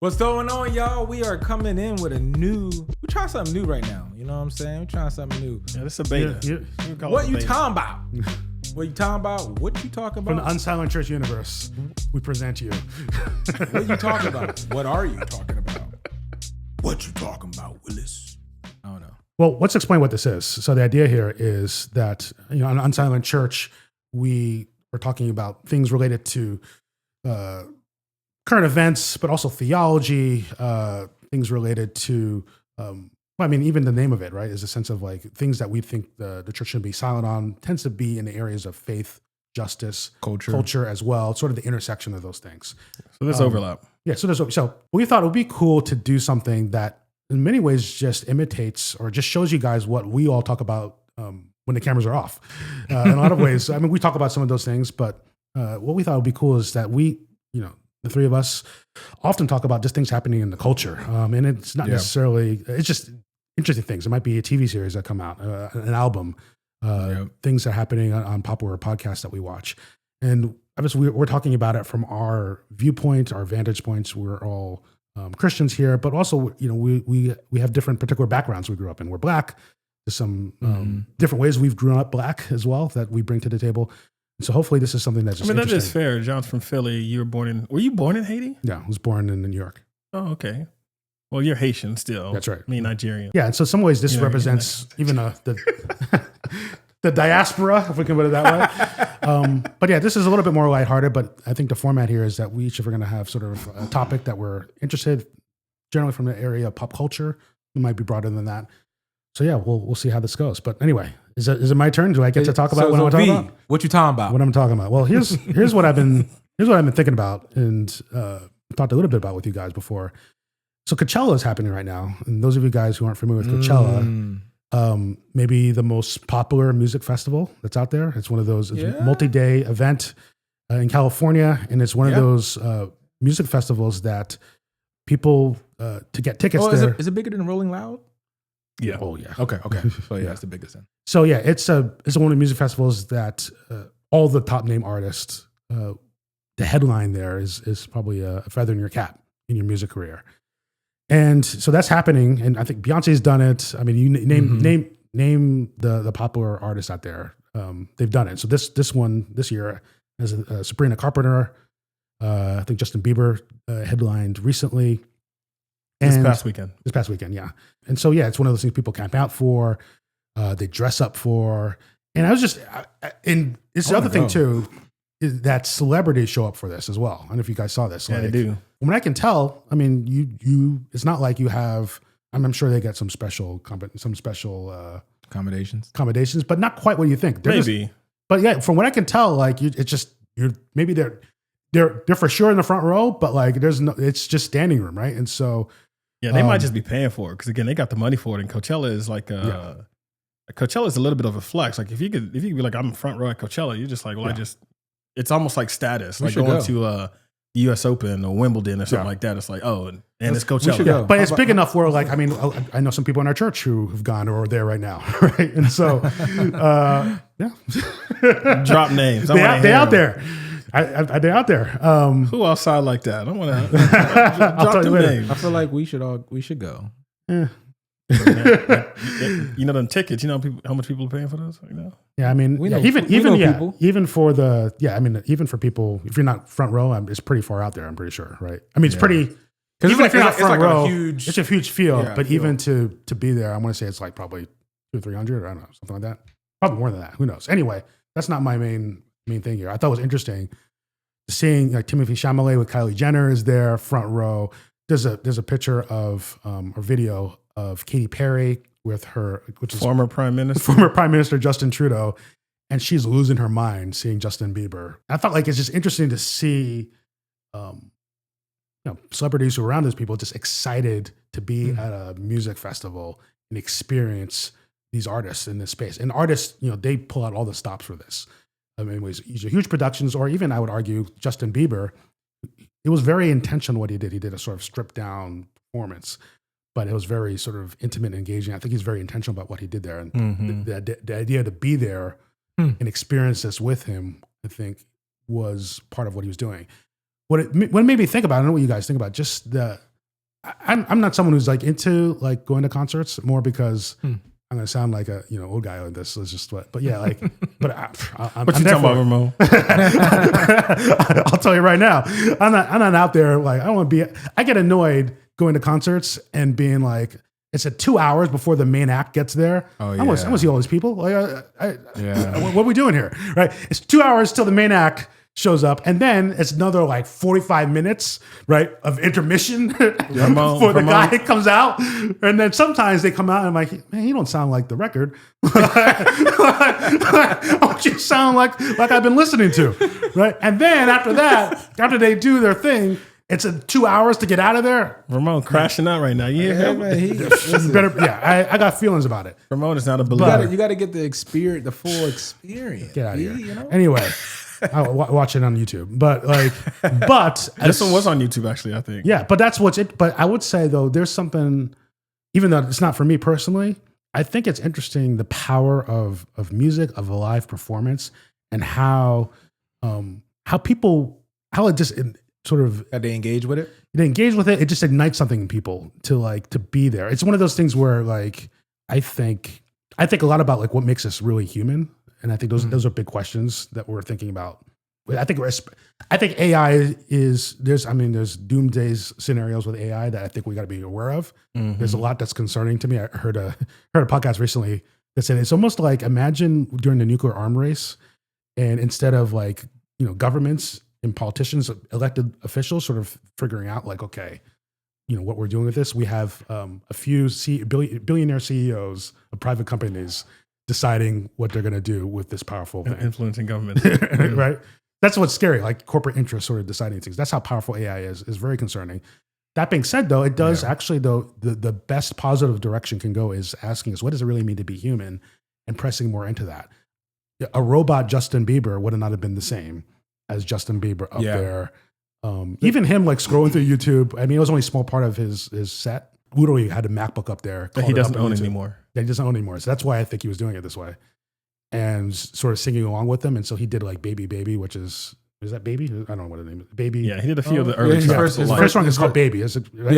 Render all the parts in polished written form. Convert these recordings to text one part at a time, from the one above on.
What's going on, y'all? We are coming in with we're trying something new right now. You know what I'm saying? We're trying something new. Yeah, this is a beta. What you talking about? What you talking about? What you talking about? From the Unsilent Church universe, we present you. What you talking about? What are you talking about? What you talking about, Willis? I don't know. Well, let's explain what this is. So the idea here is that, on Unsilent Church, we are talking about things related to current events, but also theology, things related to, even the name of it, right, is a sense of like things that we think the church should be silent on, tends to be in the areas of faith, justice, culture as well, sort of the intersection of those things. So there's overlap. Yeah, so we thought it would be cool to do something that in many ways just imitates or just shows you guys what we all talk about when the cameras are off. In a lot of ways, we talk about some of those things, but what we thought would be cool is that we, the three of us often talk about just things happening in the culture. And it's not necessarily, it's just interesting things. It might be a TV series that come out, an album, things that are happening on popular podcasts that we watch. And obviously we're talking about it from our viewpoint, our vantage points. We're all Christians here, but also, we have different particular backgrounds we grew up in. We're Black. There's some different ways we've grown up Black as well that we bring to the table. So hopefully this is something that's just that is fair. John's from Philly. Were you born in Haiti? Yeah, I was born in New York. Oh, okay. Well, you're Haitian still. That's right. Me, Nigerian. Yeah, and so in some ways this represents even the diaspora, if we can put it that way. But yeah, this is a little bit more lighthearted, but I think the format here is that we each are going to have sort of a topic that we're interested, generally from the area of pop culture. It might be broader than that. So yeah, we'll see how this goes. But anyway, is it my turn? Do I get to talk about what I'm talking about? What you talking about? What I'm talking about? Well, here's what I've been thinking about and talked a little bit about with you guys before. So Coachella is happening right now, and those of you guys who aren't familiar with Coachella, maybe the most popular music festival that's out there. It's one of those multi-day event in California, and it's one of those music festivals that people to get tickets there. Is it bigger than Rolling Loud? Yeah. Oh yeah. Okay. So yeah, it's the biggest then. So yeah, it's one of the music festivals that all the top name artists, the headline there is probably a feather in your cap in your music career. And so that's happening. And I think Beyonce's done it. I mean, you name the popular artists out there. They've done it. So this year as Sabrina Carpenter, I think Justin Bieber headlined recently. This past weekend, yeah. And so, yeah, it's one of those things people camp out for, they dress up for. And I was just, and it's the other thing too, is that celebrities show up for this as well. I don't know if you guys saw this. Yeah, they do. When I can tell, I mean, you it's not like you have, I'm sure they get some special accommodations, but not quite what you think. Maybe. But yeah, from what I can tell, like maybe they're for sure in the front row, but like it's just standing room, right? And so yeah, they might just be paying for it because again, they got the money for it. And Coachella is like Coachella is a little bit of a flex. Like if you could be like I'm front row at Coachella, you're just like it's almost like status, like going to the U.S. Open or Wimbledon or something like that. It's like and it's Coachella, but it's big enough where like I know some people in our church who have gone or are there right now, right? And so drop names. They out there. They're out there. Who outside like that? I want to drop the names. I feel like we should go. Yeah. Them tickets. How much people are paying for those? Yeah, I mean, even for people, if you're not front row, it's pretty far out there. I'm pretty sure, right? I mean, it's pretty. Even if you're not front row, it's a huge field. But even to be there, I want to say it's like probably 200-300. I don't know, something like that. Probably more than that. Who knows? Anyway, that's not my main thing here. I thought it was interesting seeing like Timothée Chalamet with Kylie Jenner is there front row. There's a picture of or video of Katy Perry with her, which is former prime minister Justin Trudeau, and she's losing her mind seeing Justin Bieber. I thought like it's just interesting to see, celebrities who are around those people just excited to be at a music festival and experience these artists in this space. And artists, they pull out all the stops for this. I mean, these are huge productions, or even I would argue Justin Bieber. It was very intentional what he did. He did a sort of stripped down performance, but it was very sort of intimate and engaging. I think he's very intentional about what he did there. And the idea to be there and experience this with him, I think, was part of what he was doing. What it made me think about, I don't know what you guys think about, just the I'm not someone who's like into like going to concerts more because I'm gonna sound like a old guy on this. Let's just but yeah, like but I'm What you there talking about, Ramon? I'll tell you right now, I'm not out there like I don't want to be. I get annoyed going to concerts and being like it's at 2 hours before the main act gets there. Oh, I want to see all these people. Like, Yeah. what are we doing here? Right? It's 2 hours till the main act shows up, and then it's another like 45 minutes, right, of intermission before the guy comes out. And then sometimes they come out and I'm like, man, you don't sound like the record. Don't you sound like I've been listening to, right? And then after that, after they do their thing, it's 2 hours to get out of there. Ramon crashing out right now. You hear him? I got feelings about it. Ramon is not a believer. You got to get the experience, the full experience. Get out of here. Anyway, I'll watch it on YouTube. But this one was on YouTube actually, I think. Yeah, but that's what's it. But I would say though, there's something, even though it's not for me personally, I think it's interesting the power of music, of a live performance, and how it just sort of That they engage with it. they engage with it. It just ignites something in people to be there. It's one of those things where like I think a lot about like what makes us really human. And I think those are big questions that we're thinking about. I think AI is there's doomsday scenarios with AI that I think we got to be aware of. Mm-hmm. There's a lot that's concerning to me. I heard a podcast recently that said it's almost like imagine during the nuclear arm race, and instead of like governments and politicians, elected officials, sort of figuring out like, okay, what we're doing with this, we have a few billionaire CEOs of private companies deciding what they're going to do with this powerful thing. Influencing government. Right? That's what's scary, like corporate interests sort of deciding things. That's how powerful AI is very concerning. That being said, though, it does actually, though, the best positive direction can go is asking us, what does it really mean to be human, and pressing more into that. A robot Justin Bieber would not have been the same as Justin Bieber up there. Even him like scrolling through YouTube, I mean, it was only a small part of his set. Literally had a MacBook up there. That he doesn't own anymore. That he doesn't own anymore. So that's why I think he was doing it this way. And sort of singing along with them. And so he did like Baby Baby, which is that Baby? I don't know what the name is. Baby. Yeah, he did a few of the early tracks. His first song is called Baby. Is it, right?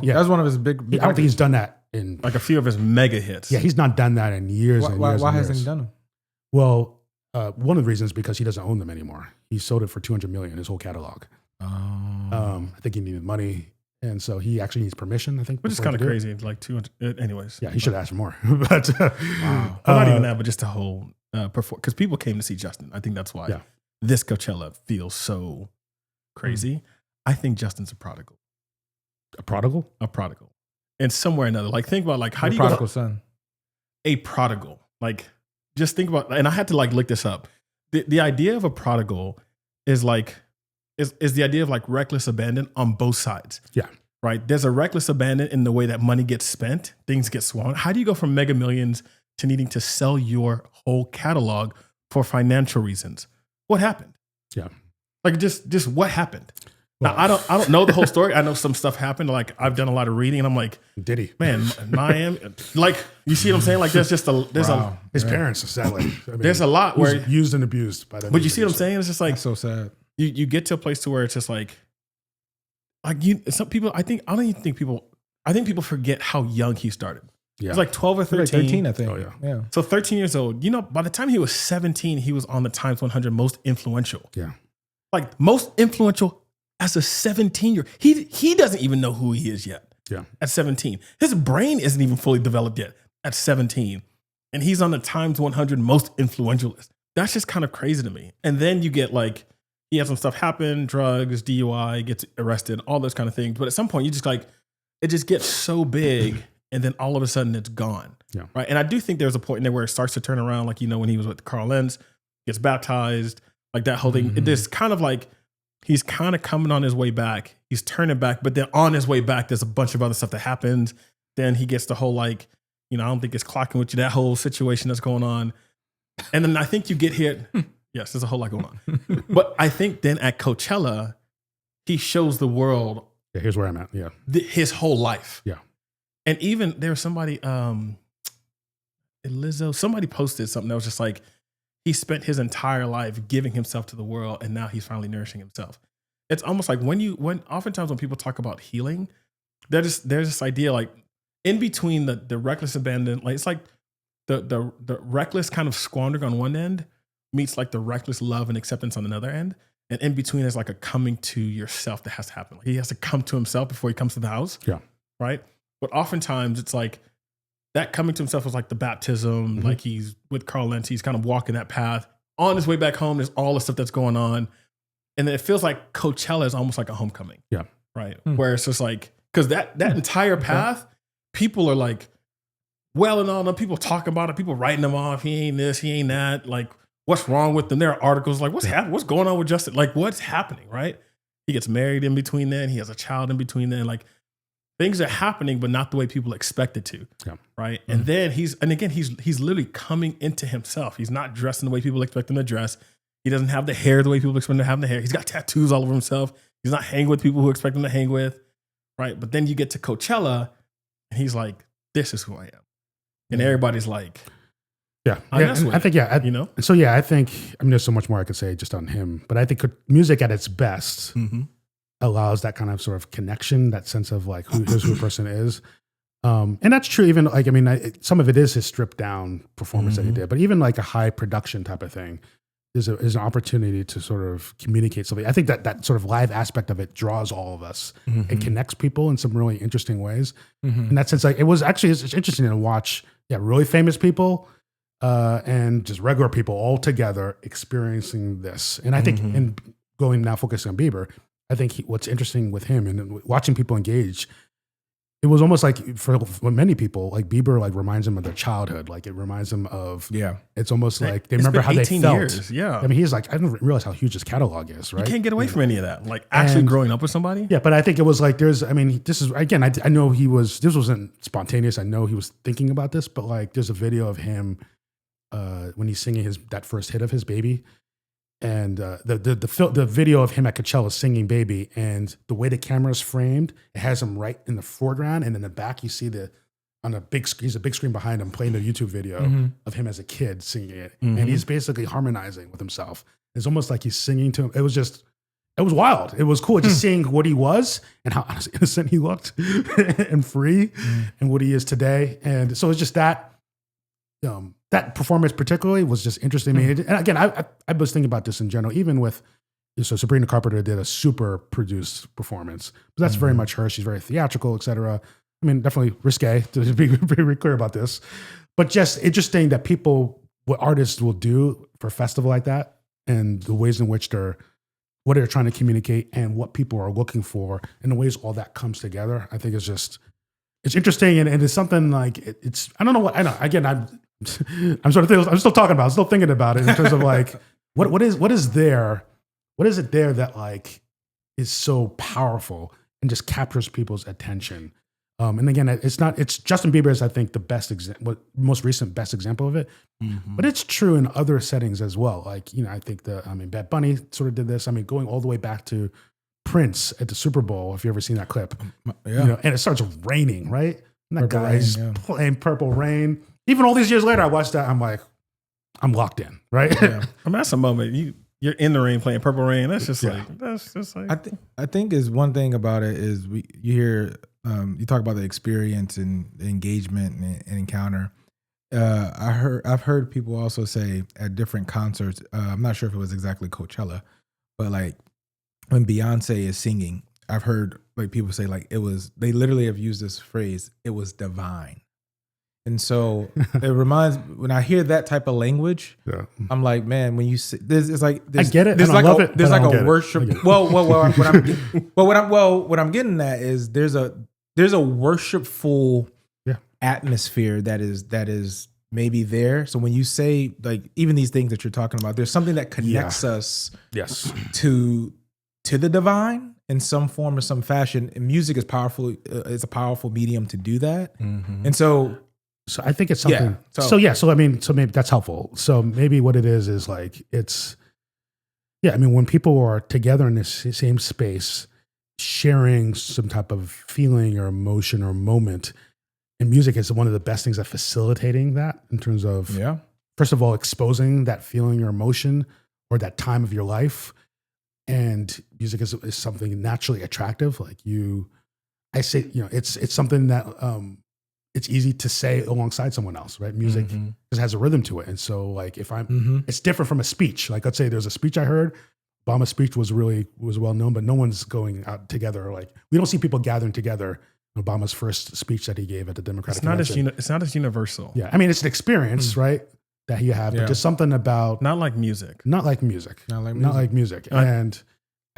Yeah. That was one of his big I don't think he's done that in like a few of his mega hits. Yeah, he's not done that in years and years. Why hasn't he done them? Well, one of the reasons is because he doesn't own them anymore. He sold it for $200 million, his whole catalog. I think he needed money. And so he actually needs permission, I think. Which is kind of crazy. Like 200, anyways. Yeah, he should ask for more. But well, not even that, but just the whole because people came to see Justin. I think that's why this Coachella feels so crazy. I think Justin's a prodigal. A prodigal? A prodigal. And somewhere or another. Like think about like how do you prodigal son? A prodigal. Like just think about, and I had to like look this up. The idea of a prodigal is like is the idea of like reckless abandon on both sides. Yeah. Right. There's a reckless abandon in the way that money gets spent, things get swung. How do you go from mega millions to needing to sell your whole catalog for financial reasons? What happened? Yeah. Like just what happened? Well, now, I don't know the whole story. I know some stuff happened. Like I've done a lot of reading, and I'm like, did he? Man, Miami. Like you see what I'm saying? Like there's just his parents sadly. I mean, there's a lot where used and abused by them. But you see what I'm saying? It's just like that's so sad. You get to a place to where it's just like some people. I think people forget how young he started. Yeah. He was like 12 or 13. Like 13, I think. Oh, yeah. So 13 years old. By the time he was 17, he was on the Times 100 most influential. Yeah. Like most influential as a 17-year-old. He doesn't even know who he is yet. Yeah. At 17. His brain isn't even fully developed yet at 17. And he's on the Times 100 most influential list. That's just kind of crazy to me. And then you get like, he has some stuff happen, drugs, DUI, gets arrested, all those kind of things. But at some point, you just like, it just gets so big, and then all of a sudden it's gone. Yeah. Right. And I do think there's a point in there where it starts to turn around, like, when he was with Carl Lenz, gets baptized, like that whole thing. There's kind of like, he's kind of coming on his way back. He's turning back, but then on his way back, there's a bunch of other stuff that happens. Then he gets the whole like, I don't think it's clocking with you, that whole situation that's going on. And then I think you get hit. Yes, there's a whole lot going on. But I think then at Coachella, he shows the world. Yeah, here's where I'm at. Yeah. His whole life. Yeah. And even there was somebody, Lizzo, somebody posted something that was just like, he spent his entire life giving himself to the world, and now he's finally nourishing himself. It's almost like oftentimes when people talk about healing, there's this idea like in between the reckless abandon, like it's like the reckless kind of squandering on one end meets like the reckless love and acceptance on another end. And in between is like a coming to yourself that has to happen. Like he has to come to himself before he comes to the house. Yeah. Right. But oftentimes it's like that coming to himself was like the baptism. Like he's with Carl Lentz, he's kind of walking that path. On his way back home, there's all the stuff that's going on. And then it feels like Coachella is almost like a homecoming. Yeah. Right. Where it's just like, because that entire path, people are like, well and all, people talking about it, people writing them off. He ain't this, he ain't that. Like, what's wrong with them? There are articles like, what's happening? What's going on with Justin? Like, what's happening, right? He gets married in between then. He has a child in between then. Like, things are happening, but not the way people expect it to, right? And then he's literally coming into himself. He's not dressed in the way people expect him to dress. He doesn't have the hair the way people expect him to have the hair. He's got tattoos all over himself. He's not hanging with people who expect him to hang with, right? But then you get to Coachella, and he's like, this is who I am. And everybody's like... Yeah, I think you know. So I think there's so much more I could say just on him, but I think music at its best allows that kind of sort of connection, that sense of like here's who a person is, and that's true. Even like some of it is his stripped down performance that he did, but even like a high production type of thing is an opportunity to sort of communicate something. I think that sort of live aspect of it draws all of us. It connects people in some really interesting ways. In that sense, like it's interesting to watch. Yeah, really famous people. And just regular people all together experiencing this. And I think in going now focusing on Bieber, I think what's interesting with him and watching people engage, it was almost like for many people, like Bieber like reminds them of their childhood. Like it reminds them of, it's almost like they remember how they felt. Years, yeah. I mean, he's like, I didn't realize how huge his catalog is, right? You can't get away from any of that. Like actually growing up with somebody. Yeah. But I think it was like, this is, again, I know this wasn't spontaneous. I know he was thinking about this, but like there's a video of him when he's singing that first hit of his Baby, and the video of him at Coachella singing Baby, and the way the camera is framed, it has him right in the foreground, and in the back you see he's a big screen behind him playing the YouTube video of him as a kid singing it, and he's basically harmonizing with himself. It's almost like he's singing to him. It was wild. It was cool just seeing what he was and how innocent he looked and free, and what he is today. And so it's just that. That performance particularly was just interesting to me. And again, I was thinking about this in general, even with, so Sabrina Carpenter did a super produced performance, but that's very much her. She's very theatrical, et cetera. I mean, definitely risque to be very clear about this, but just interesting that what artists will do for a festival like that and the ways in which what they're trying to communicate and what people are looking for and the ways all that comes together. I think it's interesting. And it's something like I'm still talking about it. I'm still thinking about it in terms of like, what is it there that like is so powerful and just captures people's attention. And again, it's Justin Bieber is, I think, the most recent best example of it, but it's true in other settings as well. Like, I think Bad Bunny sort of did this. I mean, going all the way back to Prince at the Super Bowl, if you've ever seen that clip, and it starts raining, right? And that guy's playing Purple Rain. Even all these years later, I watched that. I'm like, I'm locked in, right? Yeah. I mean, that's a moment you're in the rain playing Purple Rain. That's just like. I think is one thing about it is you hear you talk about the experience and the engagement and encounter. I've heard people also say at different concerts. I'm not sure if it was exactly Coachella, but like when Beyonce is singing, I've heard like people say like they literally have used this phrase, it was divine. And so it reminds, when I hear that type of language, I'm like, man, when you see this, it's like, I get it. There's like love it. There's like a worship. What I'm getting at is there's a worshipful atmosphere that is maybe there. So when you say like even these things that you're talking about, there's something that connects us to the divine in some form or some fashion. And music is powerful. It's a powerful medium to do that. And so I think it's something. So maybe that's helpful. So maybe what it is like, when people are together in this same space, sharing some type of feeling or emotion or moment, and music is one of the best things at facilitating that in terms of, first of all, exposing that feeling or emotion or that time of your life. And music is something naturally attractive. Like I say, it's something that it's easy to say alongside someone else, right? Music just has a rhythm to it. And so like if it's different from a speech. Like let's say there's a speech I heard, Obama's speech was well known, but no one's going out together. Like we don't see people gathering together. Obama's first speech that he gave at the Democratic Convention. It's not as universal. Yeah. I mean, it's an experience, right? That you have, but just something about not like music. And I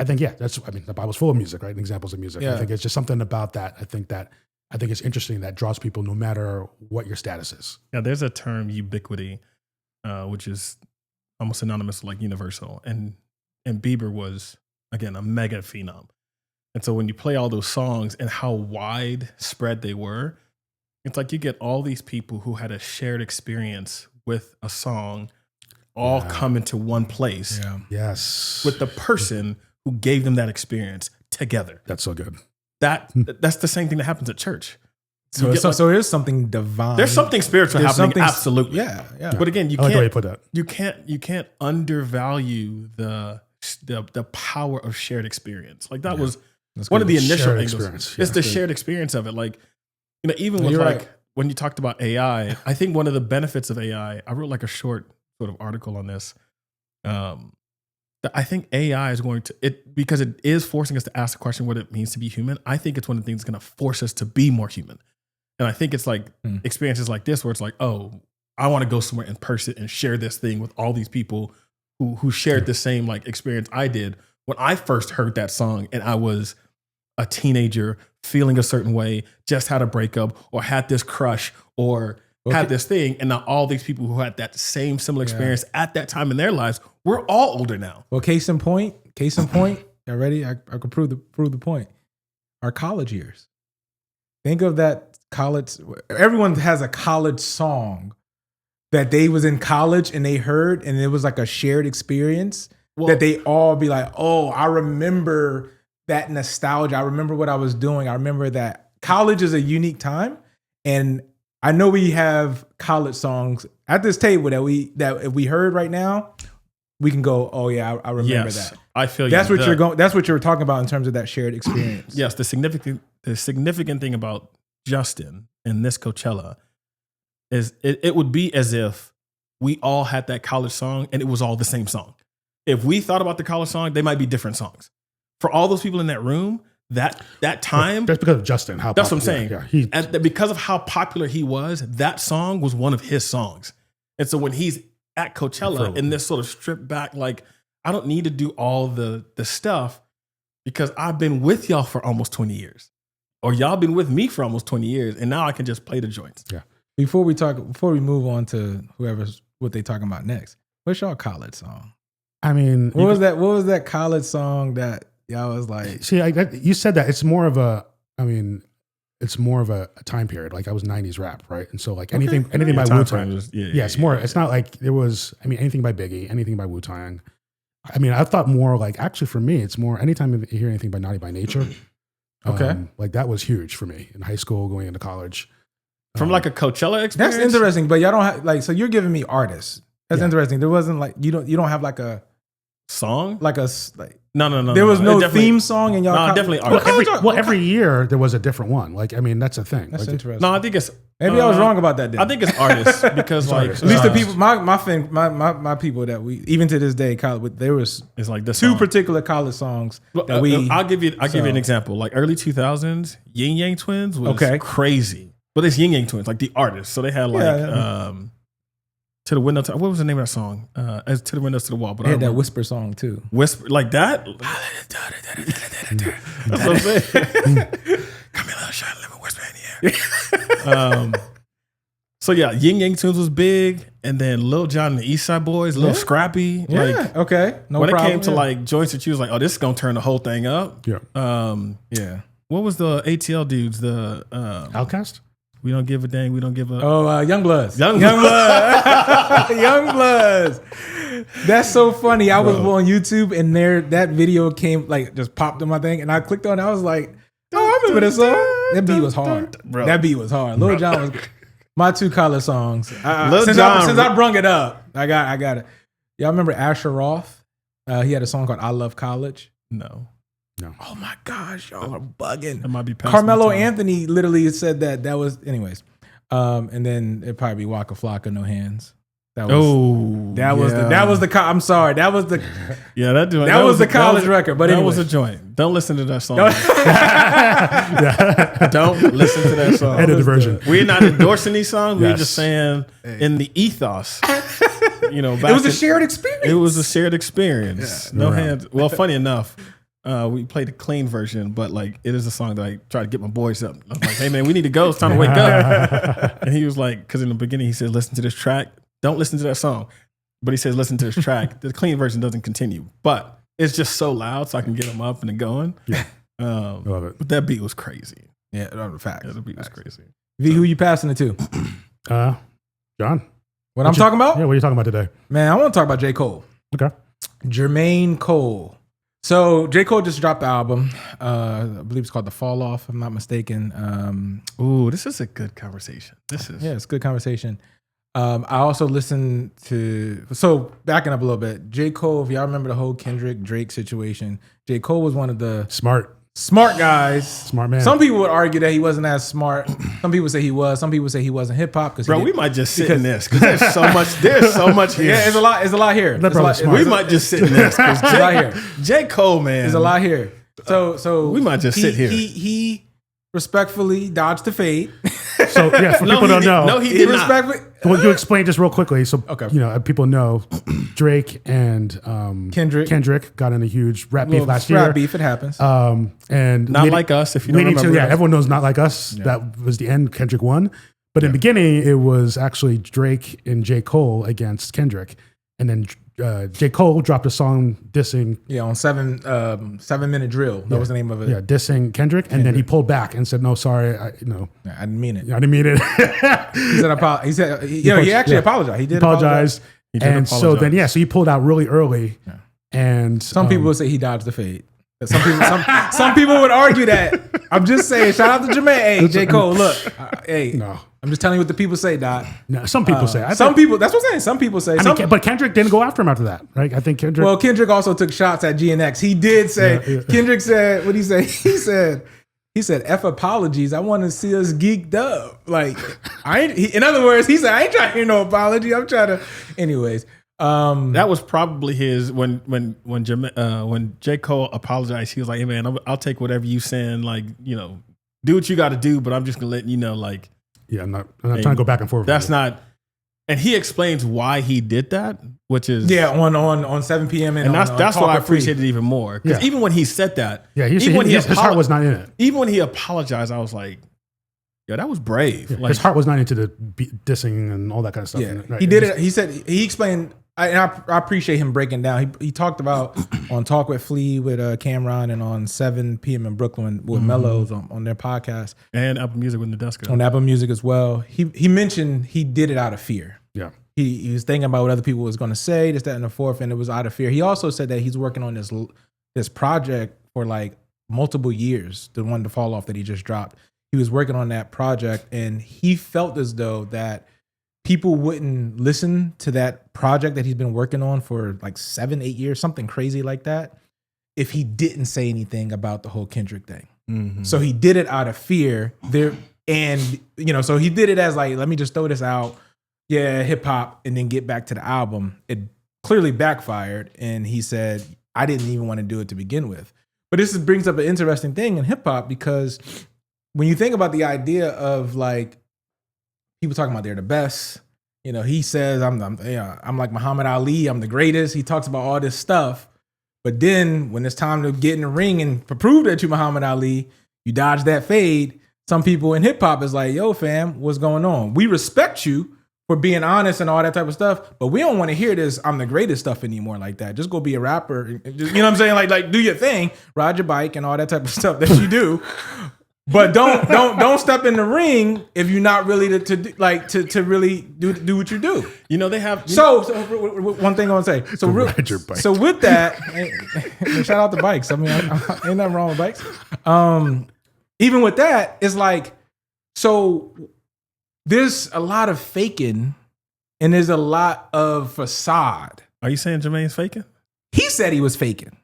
think, the Bible's full of music, right? And examples of music. Yeah. I think it's just something about that. I think it's interesting that draws people no matter what your status is. Yeah, there's a term ubiquity, which is almost synonymous with like universal. And Bieber was, again, a mega phenom. And so when you play all those songs and how widespread they were, it's like you get all these people who had a shared experience with a song all come into one place. Yeah. Yes. With the person who gave them that experience together. That's so good. That's the same thing that happens at church. So there's something divine. There's something spiritual happening. Absolutely. Yeah. But again, I like the way you put that. You can't undervalue the power of shared experience. Like that was one of the initial angles. It's the shared experience of it. Like, even with when you talked about AI, I think one of the benefits of AI, I wrote like a short sort of article on this. I think AI is going to, because it is forcing us to ask the question what it means to be human. I think it's one of the things that's going to force us to be more human. And I think it's like experiences like this where it's like, oh, I want to go somewhere in person and share this thing with all these people who shared the same like experience I did when I first heard that song and I was a teenager feeling a certain way, just had a breakup or had this crush or had this thing. And now all these people who had that same similar experience at that time in their lives, we're all older now. Well, case in point, y'all ready? I could prove the point. Our college years. Think of that college. Everyone has a college song that they was in college and they heard, and it was like a shared experience that they all be like, oh, I remember that nostalgia. I remember what I was doing. I remember that college is a unique time. And I know we have college songs at this table that if we heard right now, we can go, oh yeah, I remember that. I feel that's what you're going. That's what you're talking about in terms of that shared experience. Yes, the significant thing about Justin in this Coachella is it would be as if we all had that college song and it was all the same song. If we thought about the college song, they might be different songs. For all those people in that room, that time. That's because of Justin. That's what I'm saying. Because of how popular he was, that song was one of his songs. And so when he's at Coachella in this sort of stripped back, like, I don't need to do all the stuff because I've been with y'all for almost 20 years. Or y'all been with me for almost 20 years. And now I can just play the joints. Yeah. Before we move on to what they talking about next, what's y'all college song? I mean, what was that college song that y'all was like? See, you said that it's more of a time period. Like I was 90s rap, right? And so like anything by Wu-Tang. It's more. It's not like there was. I mean, anything by Biggie, anything by Wu-Tang. I mean, I thought more like actually for me, it's more anytime you hear anything by Naughty by Nature. Like that was huge for me in high school, going into college. From like a Coachella experience. That's interesting, but y'all don't have like. So you're giving me artists. That's interesting. There wasn't like you don't have like a song, No. There was no theme song in y'all. No, definitely artists. Every year there was a different one. Like I mean, that's a thing. That's like, interesting. No, I think it's maybe I was wrong about that. Then. I think it's artists because artists. At least the people, my people that we even to this day, college, there was it's like this two song. particular college songs that we. I'll give you an example. Like early 2000s, Yin Yang Twins was crazy, but it's Yin Yang Twins, like the artists. So they had like to the window. What was the name of that song? As to the windows to the wall. But they had that whisper song too. Whisper like that. That's what I'm saying. Come here, little shine, let me whisper in the air. So yeah, Yin Yang Twins was big, and then Lil Jon and the East Side Boys, Lil Scrappy. Yeah. Like, okay. No when problem. it came to like joints that you was like, oh, this is gonna turn the whole thing up. Yeah. Yeah. What was the ATL dudes? The Outcast. We don't give a dang. We don't give a. Oh, Young Bloods. Young Bloods. Young Bloods. That's so funny. I was on YouTube and that video came like just popped on my thing, and I clicked on it. I was like, oh, I remember this song. That beat was hard. Bro. That beat was hard. Lil Jon was my two college songs. Since Jon, I brung it up, I got it. Y'all remember Asher Roth? He had a song called "I Love College." No. No. Oh my gosh, y'all are bugging. That might be past Carmelo my time. Anthony literally said that was anyways. And then it'd probably be Waka Flocka, No Hands. That was I'm sorry. That was the Yeah, that was the college record. But that anyway. was a joint. Don't listen to that song. Don't listen to that song. Edit the version. We're not endorsing these songs. We're Yes. just saying in the ethos. You know, it was a shared experience. It was a shared experience. Yeah, No no hands. Well, funny enough, we played a clean version, but like it is a song that I try to get my boys up. I'm like, hey man, we need to go. It's time to wake up. And he was like, because in the beginning he said, listen to this track. Don't listen to that song. But he says, listen to this track. The clean version doesn't continue, but it's just so loud, so I can get them up and going. Yeah, love it. But that beat was crazy. Yeah, facts. Yeah, the beat was crazy. V, who you passing it to? John, What I'm talking about? Yeah, what are you talking about today? Man, I want to talk about J. Cole. Okay. Jermaine Cole. So J. Cole just dropped the album. I believe it's called The Fall Off, if I'm not mistaken. Ooh, this is a good conversation. It's a good conversation. I also listened to, so backing up a little bit, J. Cole, if y'all remember the whole Kendrick Drake situation, J. Cole was one of the Smart guys. Smart man. Some people would argue that he wasn't as smart. Some people say he was. Some people say he wasn't hip hop. Bro, we might just sit in this because there's so much. There's so much here. Yeah, it's a lot here. That brother's smart. We might just sit in this because There's a lot here. J. Cole, man, There's a lot here. So we might just sit here. He respectfully dodged the fade. So yeah, for people who don't know, No, he did not. Well, you explain just real quickly. So Okay. you know, people know Drake and Kendrick got in a huge rap beef Little last rap year. beef, it happens. And Not like us, if you don't leading to, remember. everyone knows Not Like Us. That was the end. Kendrick won. But in the beginning, it was actually Drake and J. Cole against Kendrick. And then J. Cole dropped a song dissing. Yeah, on 7 minute drill. That was the name of it. Yeah, dissing Kendrick. And then he pulled back and said, no, sorry. I didn't mean it. I didn't mean it. He said, he actually apologized. He did apologize. He did And apologize. so then, so he pulled out really early. Yeah. And Some people would say he dodged the fade. Some people would argue that. I'm just saying, shout out to Jermaine. Hey, J. Cole, look. No. I'm just telling you what the people say, Doc. No, some people say. That's what I'm saying. Some people say. But Kendrick didn't go after him after that, right? I think Kendrick. Well, Kendrick also took shots at GNX. He did say, Kendrick said, what did he say? He said, F apologies. I want to see us geeked up. Like, in other words, he said, I ain't trying to hear no apology. I'm trying to, anyways. That was probably his when J. Cole apologized. He was like, "Hey man, I'll take whatever you send. Like, you know, do what you got to do, but I'm just gonna let you know, like, yeah, I'm not trying to go back and forth. That's not." And he explains why he did that, which is on 7 p.m. and that's why I appreciate it even more. Because even when he said that, his heart was not in it. Even when he apologized, I was like, "Yo, that was brave." Yeah, his heart was not into the dissing and all that kind of stuff. Yeah, Right. he did it. He said he explained. I appreciate him breaking down. He talked about on Talk with Flea with Cameron and on 7 p.m. in Brooklyn with Mellows on their podcast. And Apple Music with Nadeska. On Apple Music as well. He mentioned he did it out of fear. Yeah. He was thinking about what other people was going to say, this, that, and the fourth, and it was out of fear. He also said that he's working on this project for like multiple years, the one to fall off that he just dropped. He was working on that project, and he felt as though that people wouldn't listen to that project that he's been working on for like 7-8 years, something crazy like that, if he didn't say anything about the whole Kendrick thing. Mm-hmm. So he did it out of fear there. And, so he did it as like, let me just throw this out. Yeah, hip hop, and then get back to the album. It clearly backfired. And he said, I didn't even want to do it to begin with. But this brings up an interesting thing in hip hop, because when you think about the idea of like, people talking about they're the best. He says, I'm like Muhammad Ali. I'm the greatest. He talks about all this stuff. But then when it's time to get in the ring and prove that you're Muhammad Ali, you dodge that fade. Some people in hip hop is like, yo, fam, what's going on? We respect you for being honest and all that type of stuff, but we don't want to hear this I'm the greatest stuff anymore like that. Just go be a rapper. You know what I'm saying? Like do your thing, ride your bike and all that type of stuff that you do. But don't step in the ring if you're not really to really do what you do. They have So one thing I want to say. So ride your bike. So with that, shout out the bikes. I mean, ain't nothing wrong with bikes. Even with that, it's like, so there's a lot of faking and there's a lot of facade. Are you saying Jermaine's faking? He said he was faking.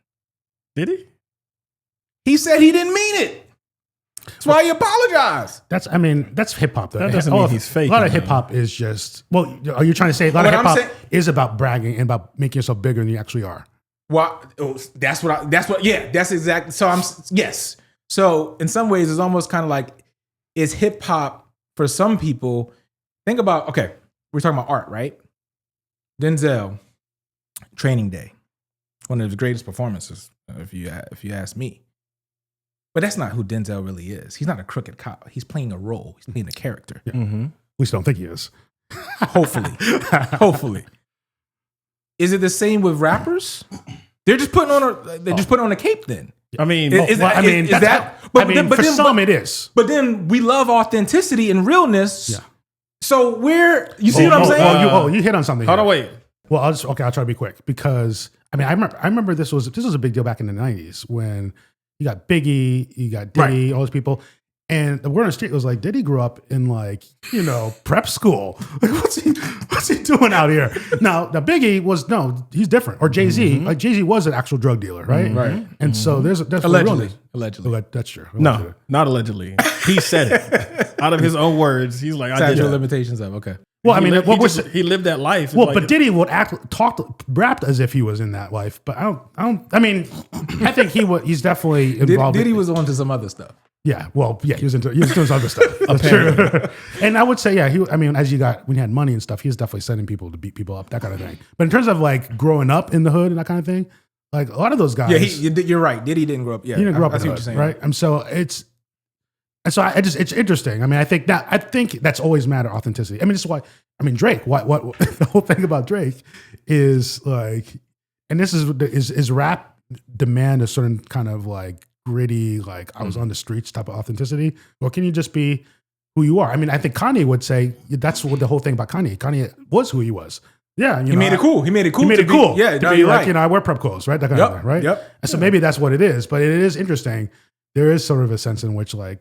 Did he? He said he didn't mean it. That's why he apologized. That's hip hop. That doesn't mean he's fake. A lot of hip hop is just. Well, are you trying to say a lot of hip hop is about bragging and about making yourself bigger than you actually are? Well, that's exactly. So yes. So in some ways, it's almost kind of like, is hip hop for some people? Think about, okay, we're talking about art, right? Denzel, Training Day, one of the greatest performances, if you ask me. But that's not who Denzel really is. He's not a crooked cop. He's playing a role. He's playing a character. Yeah. Mm-hmm. We still don't think he is. Hopefully. Is it the same with rappers? They're just putting on a cape then. I mean, for some it is. But then we love authenticity and realness. Yeah. So you see what I'm saying? You hit on something. Hold on, wait. Well, I'll try to be quick because I remember this was a big deal back in the 90s when you got Biggie, you got Diddy, all those people. And the word on the street was like, Diddy grew up in prep school. Like, what's he doing out here? Now Biggie he's different. Or Jay-Z. Mm-hmm. Like Jay-Z was an actual drug dealer, right? Mm-hmm. Right. And so there's allegedly. That's true. No, not allegedly. He said it out of his own words. He's like, I did that. Limitations of okay. Well, he lived that life. Well, but Diddy would rapped as if he was in that life. But I think he's definitely involved. Diddy was on to some other stuff. Yeah, he was doing some other stuff. That's true. And I would say, when you had money and stuff, he was definitely sending people to beat people up, that kind of thing. But in terms of growing up in the hood and that kind of thing, a lot of those guys. Yeah, you're right. Diddy didn't grow up. Yeah, he didn't grow up in the hood, right? And so it's interesting. I think that's always matter, authenticity. This is why. Drake. What the whole thing about Drake is and this is rap demand a certain kind of gritty, I was on the streets type of authenticity, or can you just be who you are? I think Kanye would say that's what the whole thing about Kanye. Kanye was who he was. Yeah, he made it cool. He made it cool. Yeah, to be right. I wear prep clothes, right? That kind of thing, right? Yep. And so maybe that's what it is. But it is interesting. There is sort of a sense in which the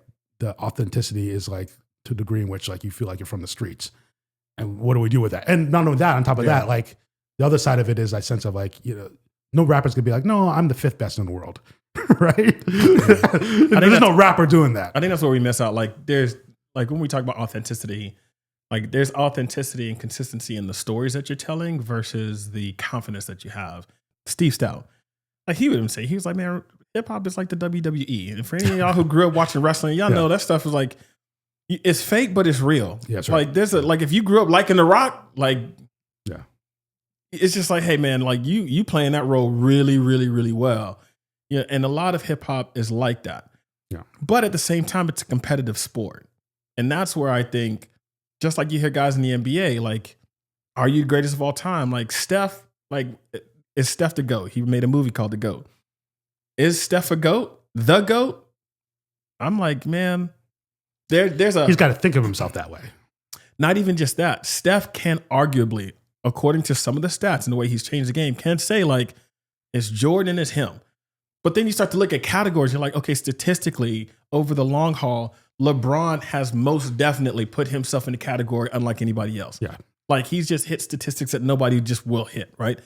authenticity is to a degree in which you feel like you're from the streets. And what do we do with that? And not only that, on top of that, the other side of it is that sense of no rappers could be no, I'm the 5th best in the world. Right? There's no rapper doing that. I think that's where we miss out. There's when we talk about authenticity, there's authenticity and consistency in the stories that you're telling versus the confidence that you have. Steve Stout, he would even say, he was like, man, hip hop is like the WWE. And for any of y'all who grew up watching wrestling, y'all know that stuff is it's fake, but it's real. Yeah, that's right. There's if you grew up liking The Rock, yeah, it's just hey man, you playing that role really, really, really well. Yeah, and a lot of hip hop is like that. Yeah. But at the same time, it's a competitive sport. And that's where I think, just like you hear guys in the NBA, are you the greatest of all time? Steph, is Steph the GOAT? He made a movie called The GOAT. Is Steph a GOAT? The GOAT? I'm man, there's he's got to think of himself that way. Not even just that. Steph can arguably, according to some of the stats and the way he's changed the game, can say it's Jordan and it's him. But then you start to look at categories. You're okay, statistically, over the long haul, LeBron has most definitely put himself in a category unlike anybody else. Yeah. He's just hit statistics that nobody just will hit, right?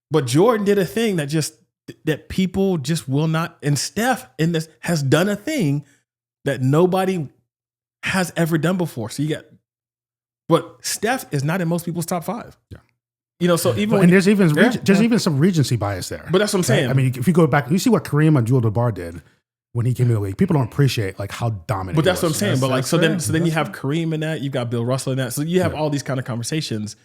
But Jordan did a thing that people just will not. And Steph in this has done a thing that nobody has ever done before. So but Steph is not in most people's top 5. Yeah. So even and there's even some recency bias there. But that's what I'm saying. Right? If you go back, you see what Kareem Abdul-Jabbar did when he came to the league. People don't appreciate how dominant. But that's what I'm saying. But so then you have Kareem in that. You've got Bill Russell in that. So you have all these kind of conversations.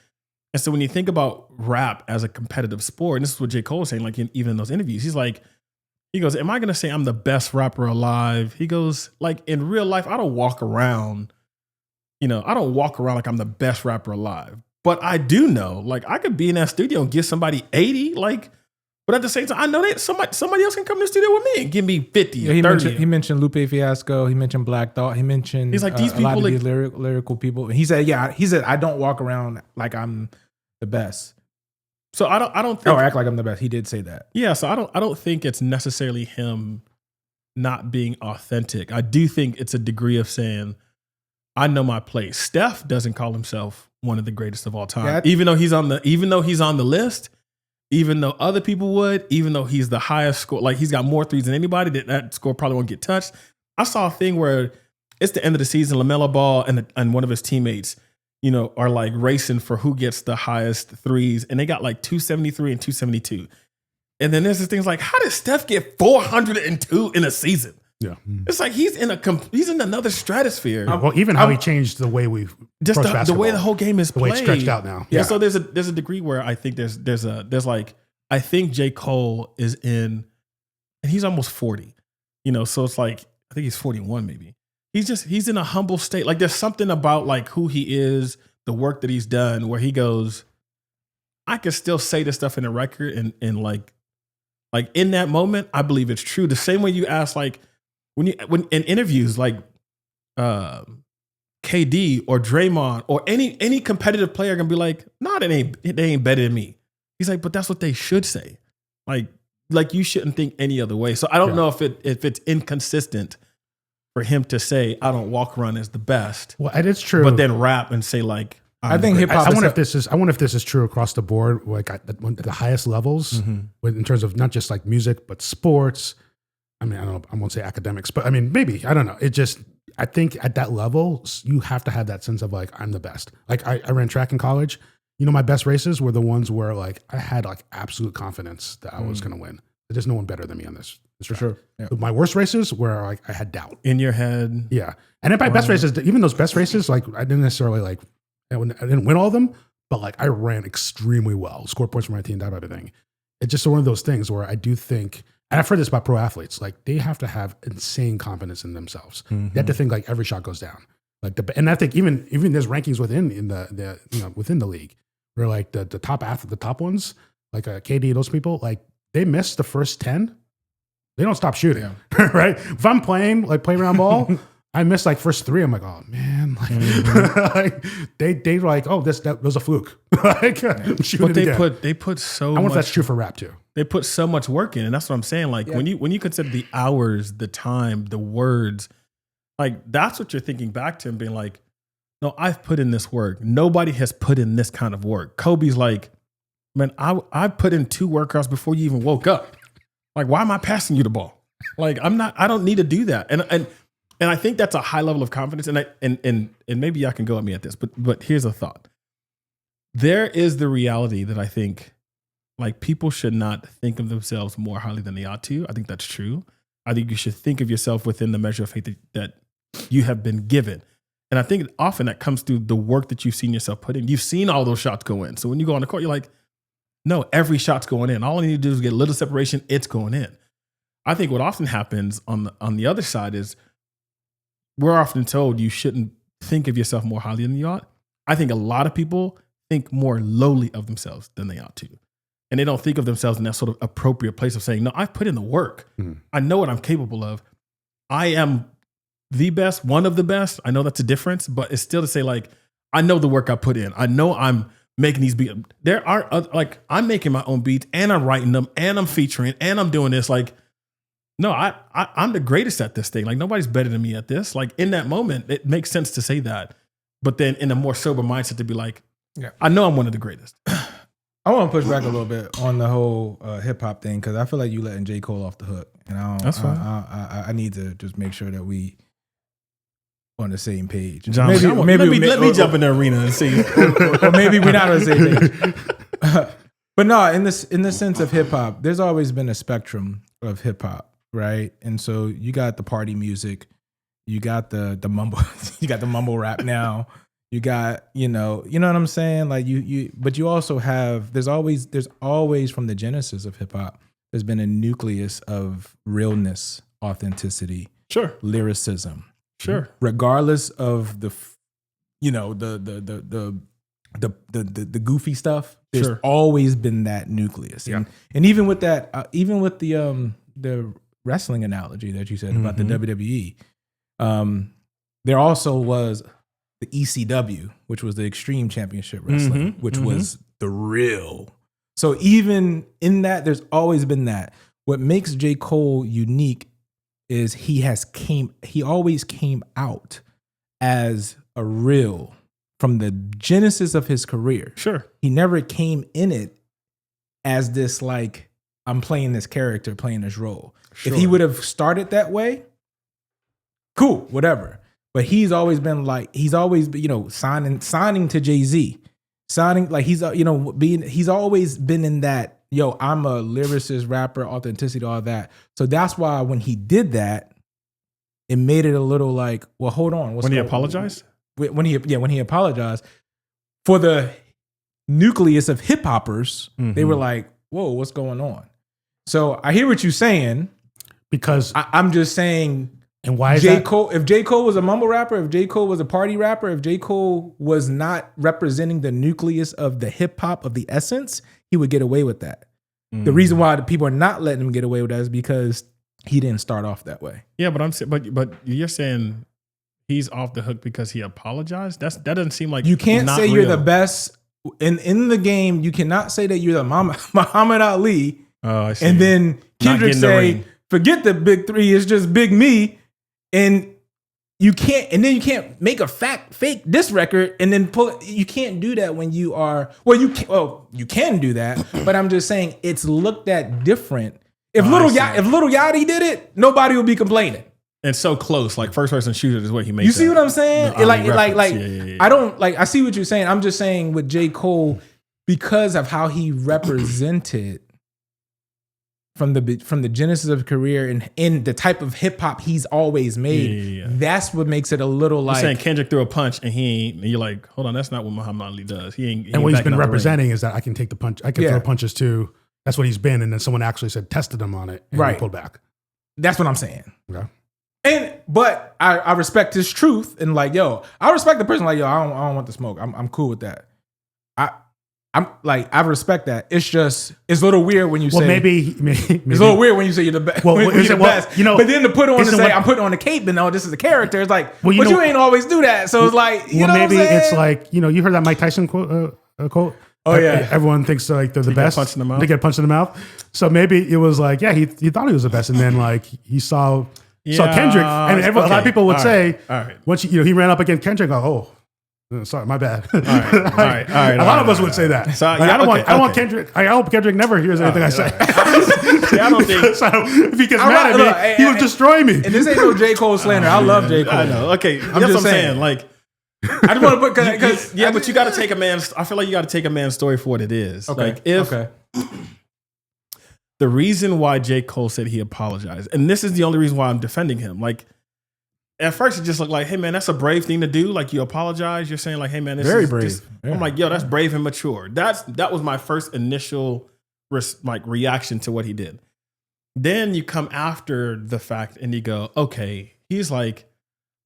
And so when you think about rap as a competitive sport, and this is what J. Cole was saying, even in those interviews, he goes, "Am I going to say I'm the best rapper alive?" He goes, in real life, I don't walk around. I don't walk around like I'm the best rapper alive. But I do know, I could be in that studio and give somebody 80, but at the same time, I know that somebody else can come to the studio with me and give me 50 or 30. He mentioned Lupe Fiasco. He mentioned Black Thought. He mentioned these people, a lot of these lyrical people. And he said, I don't walk around like I'm the best. So I don't think, act like I'm the best. He did say that. Yeah. So I don't think it's necessarily him not being authentic. I do think it's a degree of saying, I know my place. Steph doesn't call himself one of the greatest of all time, even though he's on the list. even though other people would, even though he's the highest score, like he's got more threes than anybody, that score probably won't get touched. I saw a thing where it's the end of the season, LaMelo Ball and one of his teammates, are like racing for who gets the highest threes, and they got like 273 and 272. And then there's this thing like, how did Steph get 402 in a season? Yeah, it's like he's in another stratosphere. Well, even how he changed the way we just the way the whole game is played, the way it's stretched out now. Yeah. So there's a degree where I think there's like, I think J. Cole is in, and he's almost 40. So it's like I think he's 41 maybe. He's in a humble state. Like there's something about like who he is, the work that he's done, where he goes, I can still say this stuff in a record and like in that moment, I believe it's true. The same way you ask like when in interviews like KD or Draymond or any competitive player gonna be like, nah, they ain't better than me. He's like, but that's what they should say. Like you shouldn't think any other way. So I don't know if it's inconsistent for him to say, I don't walk around as the best. Well, it is true. But then rap and say like, I think hip hop. I wonder if this is true across the board, like at the highest levels, in terms of not just like music, but sports. I mean, I don't know. I won't say academics, but I mean, maybe, I don't know. I think at that level, you have to have that sense of like, I'm the best. Like I ran track in college. My best races were the ones where like I had like absolute confidence that I was going to win. There's no one better than me on this. For sure. Yeah. My worst races were like I had doubt in your head. Yeah. And then my best races, even those best races, like I didn't necessarily like, I didn't win all of them, but like I ran extremely well, scored points for my team, that type of thing. It's just one of those things where I do think, and I've heard this about pro athletes, like they have to have insane confidence in themselves. They have to think like every shot goes down. And I think even there's rankings within within the league where like the top ones, like KD, those people, like they miss the first 10. They don't stop shooting, right? If I'm playing like play around ball, I miss like first 3. I'm like, oh man, like they like, oh, that was a fluke. Like, but they put so. I wonder if that's true for rap too. They put so much work in, and that's what I'm saying. Like when you consider the hours, the time, the words, like that's what you're thinking back to and being like, no, I've put in this work. Nobody has put in this kind of work. Kobe's like, man, I put in 2 workouts before you even woke up. Like, why am I passing you the ball? Like, I don't need to do that. And I think that's a high level of confidence. And maybe y'all can go at me at this, but here's a thought. There is the reality that I think like people should not think of themselves more highly than they ought to. I think that's true. I think you should think of yourself within the measure of faith that you have been given. And I think often that comes through the work that you've seen yourself put in. You've seen all those shots go in. So when you go on the court, you're like, no, every shot's going in. All I need to do is get a little separation. It's going in. I think what often happens on the other side is we're often told you shouldn't think of yourself more highly than you ought. I think a lot of people think more lowly of themselves than they ought to. And they don't think of themselves in that sort of appropriate place of saying, no, I've put in the work. I know what I'm capable of. I am the best, one of the best. I know that's a difference, but it's still to say like, I know the work I put in. I know I'm making these beats. There are like, I'm making my own beats and I'm writing them and I'm featuring and I'm doing this. Like, no, I'm the greatest at this thing. Like nobody's better than me at this. Like in that moment, it makes sense to say that. But then in a more sober mindset to be like, I know I'm one of the greatest. I want to push back a little bit on the whole hip hop thing because I feel like you letting J. Cole off the hook. And That's fine. I need to just make sure that we on the same page. John, let me jump in the arena and see. or maybe we're not on the same page. But no, in the sense of hip hop, there's always been a spectrum of hip hop, right? And so you got the party music, you got the mumble, you got the mumble rap now. You got, you know what I'm saying? Like but you also have, there's always from the genesis of hip hop, there's been a nucleus of realness, authenticity, lyricism. Sure. Regardless of the goofy stuff, there's always been that nucleus. Yeah. And even with that, even with the wrestling analogy that you said about the WWE, there also was the ECW, which was the Extreme Championship Wrestling, which was the real. So even in that, there's always been that. What makes J. Cole unique is he always came out as a real from the genesis of his career. Sure. He never came in it as this like I'm playing this character, playing this role. Sure. If he would have started that way, cool, whatever. But he's always been like, he's always, signing to Jay-Z, signing like he's always been in that, I'm a lyricist, rapper, authenticity, all that. So that's why when he did that, it made it a little like, well, hold on. When he apologized? When he apologized for the nucleus of hip hoppers, they were like, whoa, what's going on? So I hear what you're saying. Because I'm just saying, and why is J. that? Cole, if J. Cole was a mumble rapper, if J. Cole was a party rapper, if J. Cole was not representing the nucleus of the hip hop, of the essence, he would get away with that. The reason why the people are not letting him get away with that is because he didn't start off that way. Yeah, but you're saying he's off the hook because he apologized? That doesn't seem like you can't say real. You're the best in the game. You cannot say that you're the Muhammad Ali, and then Kendrick say, forget the big three, it's just big me. And you can't make a fake this record and then pull it. You can't do that when you are, you can do that, but I'm just saying it's looked at different. If Little Yachty did it, nobody would be complaining. And so close, like first person shooter is what he makes. You see what I'm saying? Yeah. I don't like. I see what you're saying. I'm just saying with J. Cole, because of how he represented from the genesis of his career and in the type of hip hop he's always made, that's what makes it a little like. You're saying Kendrick threw a punch and he ain't. And you're like, hold on, that's not what Muhammad Ali does. He ain't. And what he's been representing is that I can take the punch. I can throw punches too. That's what he's been. And then someone actually tested him on it, and he pulled back. That's what I'm saying. Okay. But I respect his truth and like, I respect the person like, I don't want the smoke. I'm cool with that. I respect that. It's a little weird when you say. Maybe it's a little weird when you say you're the best. Well, you're the best. But then to put on and say I'm putting on the cape and this is a character. It's like, but you ain't always do that. So it's like, you know maybe what I'm saying? It's like, you heard that Mike Tyson quote? Oh yeah. Everyone thinks like they're the best. Punched in the mouth. They get punched in the mouth. So maybe it was like, he thought he was the best, and then like he saw Kendrick, and a lot of people would say, once he ran up against Kendrick, sorry, my bad. All right. A lot of us would say that. So, I don't want Kendrick. I hope Kendrick never hears anything I say. See, I don't think so. If he gets mad at me, he would destroy me. And this ain't no J. Cole slander. I love J. Cole. I know. Okay, I'm just saying. Like, I just want to put because but you got to take a man's. I feel like you got to take a man's story for what it is. Okay. Like the reason why J. Cole said he apologized, and this is the only reason why I'm defending him. Like at first, it just looked like, hey man, that's a brave thing to do. Like you apologize. You're saying like, hey man, this very is brave. I'm like, that's brave and mature. That was my first initial reaction to what he did. Then you come after the fact and you go, okay, he's like,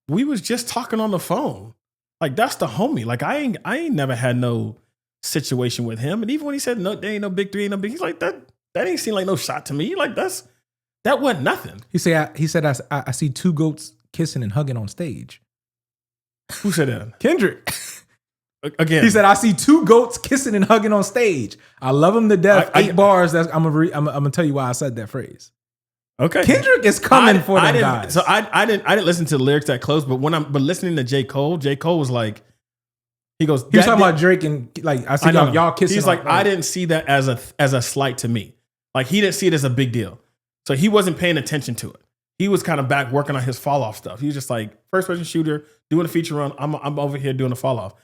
we was just talking on the phone. Like that's the homie. Like I ain't never had no situation with him. And even when he said no, there ain't no big three, ain't no big, he's like that ain't seem like no shot to me. Like that wasn't nothing. He said I see two goats kissing and hugging on stage. Who said that? Kendrick. Again, he said I see two goats kissing and hugging on stage. I love him to death. 8 bars. I'm gonna tell you why I said that phrase. Okay, Kendrick is coming for them guys. So I didn't listen to the lyrics that close, but but listening to J. Cole was like, he was talking about Drake and like I see y'all kissing. He's like, I didn't see that as a slight to me. Like he didn't see it as a big deal. So he wasn't paying attention to it. He was kind of back working on his fall off stuff. He was just like first person shooter, doing a feature run. I'm over here doing a fall off.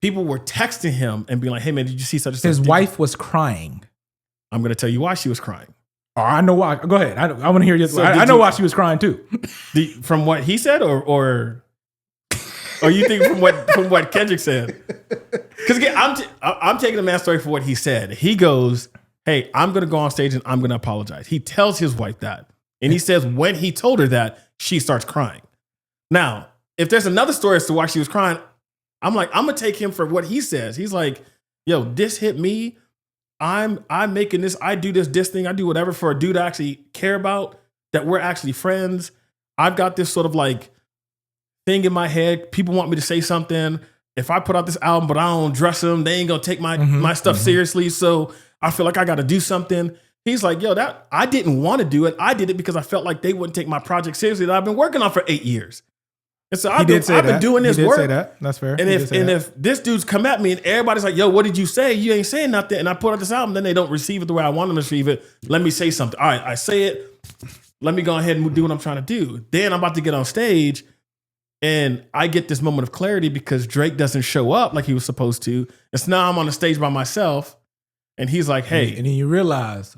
People were texting him and being like, hey man, did you see such a His wife was crying. I'm gonna tell you why she was crying. Oh, I know why. Go ahead. I want to hear you. So I know why she was crying too. From what he said, or you think from what Kendrick said? Because again, I'm taking the man's story for what he said. He goes, "Hey, I'm going to go on stage and I'm going to apologize." He tells his wife that, and he says when he told her that, she starts crying. Now, if there's another story as to why she was crying, I'm like, I'm gonna take him for what he says. He's like, "Yo, this hit me. I'm making this, I do this thing, I do whatever for a dude I actually care about, that we're actually friends. I've got this sort of like thing in my head. People want me to say something. If I put out this album, but I don't dress them, they ain't gonna take my stuff seriously. So I feel like I gotta do something." He's like, yo, that I didn't want to do it. I did it because I felt like they wouldn't take my project seriously that I've been working on for 8 years. And so He did say I've been that. doing this He did work. say that. That's fair. And He did say that. if this dude's come at me and everybody's like, yo, what did you say? You ain't saying nothing. And I put out this album, then they don't receive it the way I want them to receive it. Let me say something. All right, I say it. Let me go ahead and do what I'm trying to do. Then I'm about to get on stage and I get this moment of clarity because Drake doesn't show up like he was supposed to. And so now I'm on the stage by myself and he's like, hey. And then you realize,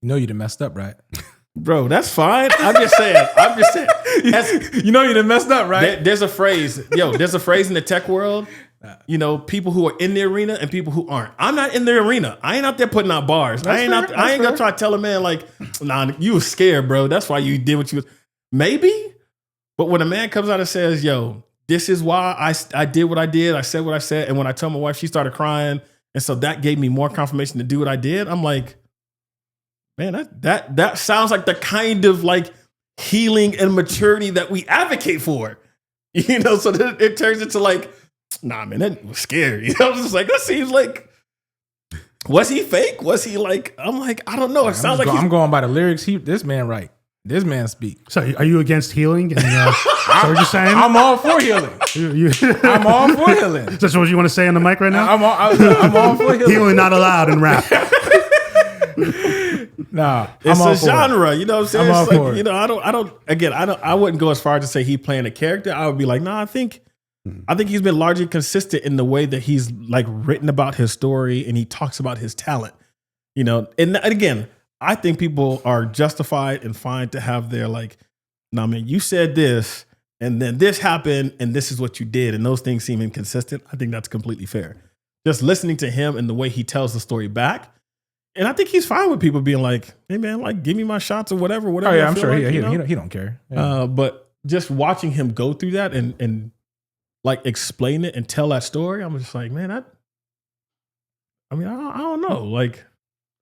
you know you done messed up, right? Bro, that's fine. I'm just saying. You know you done messed up, right? There's a phrase. There's a phrase in the tech world. You know, people who are in the arena and people who aren't. I'm not in the arena. I ain't out there putting out bars. I ain't gonna try to tell a man like, nah, you was scared, bro. That's why you did what you was. Maybe, but when a man comes out and says, yo, this is why I did what I did. I said what I said, and when I told my wife, she started crying, and so that gave me more confirmation to do what I did. I'm like, man, that sounds like the kind of like healing and maturity that we advocate for. You know, so then it turns into like, nah, man, that was scary. I was just like, that seems like, was he fake? Was he like, I'm like, I don't know. It sounds like I'm going by the lyrics. This man right. This man speak. So are you against healing? And, so what you're saying? I'm all for healing. I'm all for healing. That's what you want to say on the mic right now? I'm all for healing. Healing not allowed in rap. Nah, it's a genre, you know what I'm saying? I'm all It's like, for it. you know, I wouldn't go as far as to say he playing a character. I would be like, nah, I think he's been largely consistent in the way that he's like written about his story and he talks about his talent, you know? And again, I think people are justified and fine to have their like, nah, man, you said this and then this happened and this is what you did. And those things seem inconsistent. I think that's completely fair. Just listening to him and the way he tells the story back. And I think he's fine with people being like, hey man, like give me my shots or whatever. Oh yeah, I'm sure like, he don't care. Yeah. But just watching him go through that and like explain it and tell that story, I'm just like, man, I don't know. Like,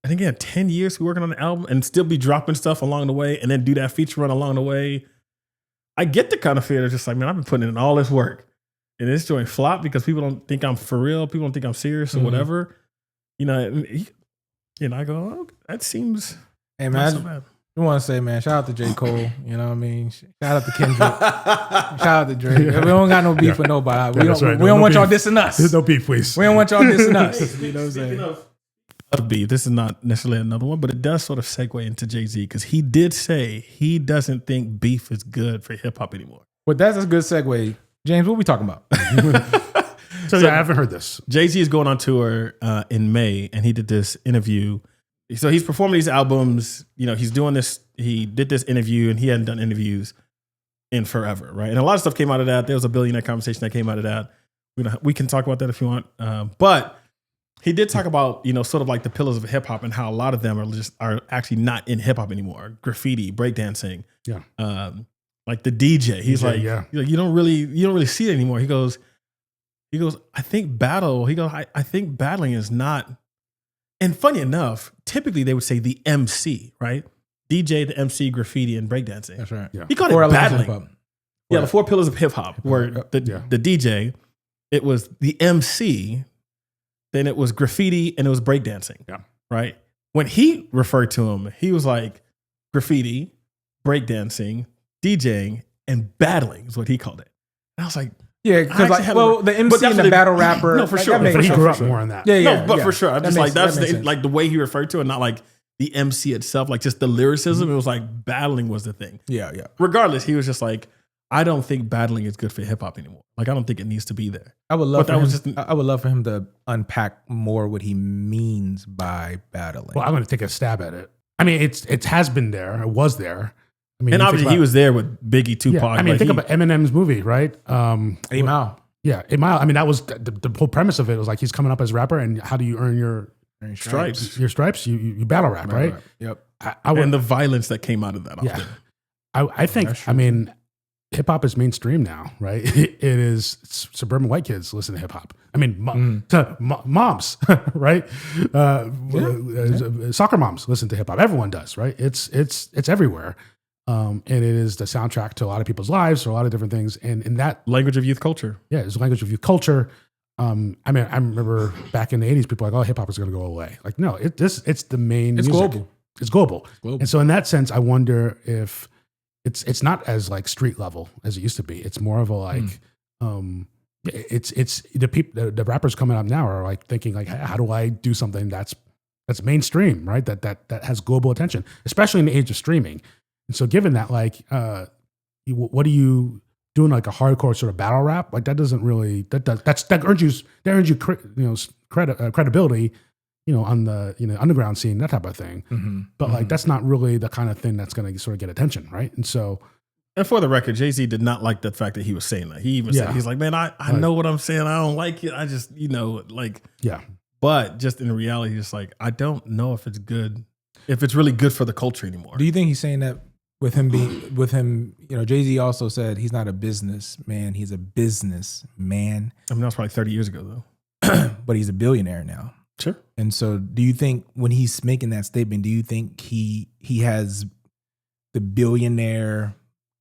and again, 10 years working on the album and still be dropping stuff along the way and then do that feature run along the way. I get the kind of fear that's just like, man, I've been putting in all this work and this joint flop because people don't think I'm for real. People don't think I'm serious or whatever. You know, and I go, oh, that seems Hey not man, so bad. I want to say, man, shout out to J. Cole. You know what I mean? Shout out to Kendrick. Shout out to Drake. We don't got no beef with nobody. We don't want y'all dissing us. There's no beef, please. We don't want y'all dissing us. You know what I'm saying? Of beef, this is not necessarily another one, but it does sort of segue into Jay-Z because he did say he doesn't think beef is good for hip hop anymore. Well, that's a good segue. James, what we talking about? So yeah, I haven't heard this. Jay-Z is going on tour in May, and he did this interview. So he's performing these albums. You know, he's doing this. He did this interview, and he hadn't done interviews in forever, right? And a lot of stuff came out of that. There was a billionaire conversation that came out of that. We can talk about that if you want. But he did talk about, you know, sort of like the pillars of hip hop and how a lot of them are actually not in hip hop anymore. Graffiti, breakdancing, like the DJ. He's like, you don't really see it anymore. He goes, I think battling is not. And funny enough, typically they would say the MC, right? DJ, the MC, graffiti, and breakdancing. That's right. Yeah. He called it battling. Yeah, the four pillars of hip hop, where the DJ, it was the MC, then it was graffiti, and it was breakdancing. Yeah. Right? When he referred to him, he was like graffiti, breakdancing, DJing, and battling is what he called it. And I was like, yeah, because the MC and the battle rapper. No, for sure. But he grew up more on that. For sure. I'm just like, that's like the way he referred to it, not like the MC itself, like just the lyricism. It was like battling was the thing. Yeah, yeah. Regardless, he was just like, I don't think battling is good for hip hop anymore. Like, I don't think it needs to be there. I would love for him to unpack more what he means by battling. Well, I'm going to take a stab at it. I mean, it has been there. It was there. I mean, and obviously he was there with Biggie, Tupac. Yeah, I mean, think about Eminem's movie, right? 8 Mile. Yeah, 8 Mile. I mean, that was the whole premise of it. Was like he's coming up as a rapper, and how do you earn your stripes? Your stripes? You battle rap, right? Yep. And the violence that came out of that. Yeah, I think. I mean, hip hop is mainstream now, right? It is suburban white kids listen to hip hop. I mean, moms, right? Soccer moms listen to hip hop. Everyone does, right? It's everywhere. And it is the soundtrack to a lot of people's lives, or a lot of different things. And in that language of youth culture. Yeah, it's language of youth culture. I mean, I remember back in the 80s, people were like, oh, hip hop is going to go away. Like, no, it's the main music. Global. It's global. And so in that sense, I wonder if it's not as like street level as it used to be. It's more of a like it's the people the rappers coming up now are like thinking like, how do I do something that's mainstream, right? That has global attention, especially in the age of streaming. And so given that, like, what are you doing, like a hardcore sort of battle rap? Like that doesn't really that earns you credibility, on the underground scene, that type of thing. But like that's not really the kind of thing that's going to sort of get attention, right? And so. And for the record, Jay-Z did not like the fact that he was saying that. He even said, he's like, man, I know what I'm saying. I don't like it. I just, But just in reality, just like, I don't know if it's good, if it's really good for the culture anymore. Do you think he's saying that with him Jay-Z also said he's not a businessman, he's a businessman. I mean, that was probably 30 years ago, though. But he's a billionaire now. Sure. And so do you think when he's making that statement, do you think he has the billionaire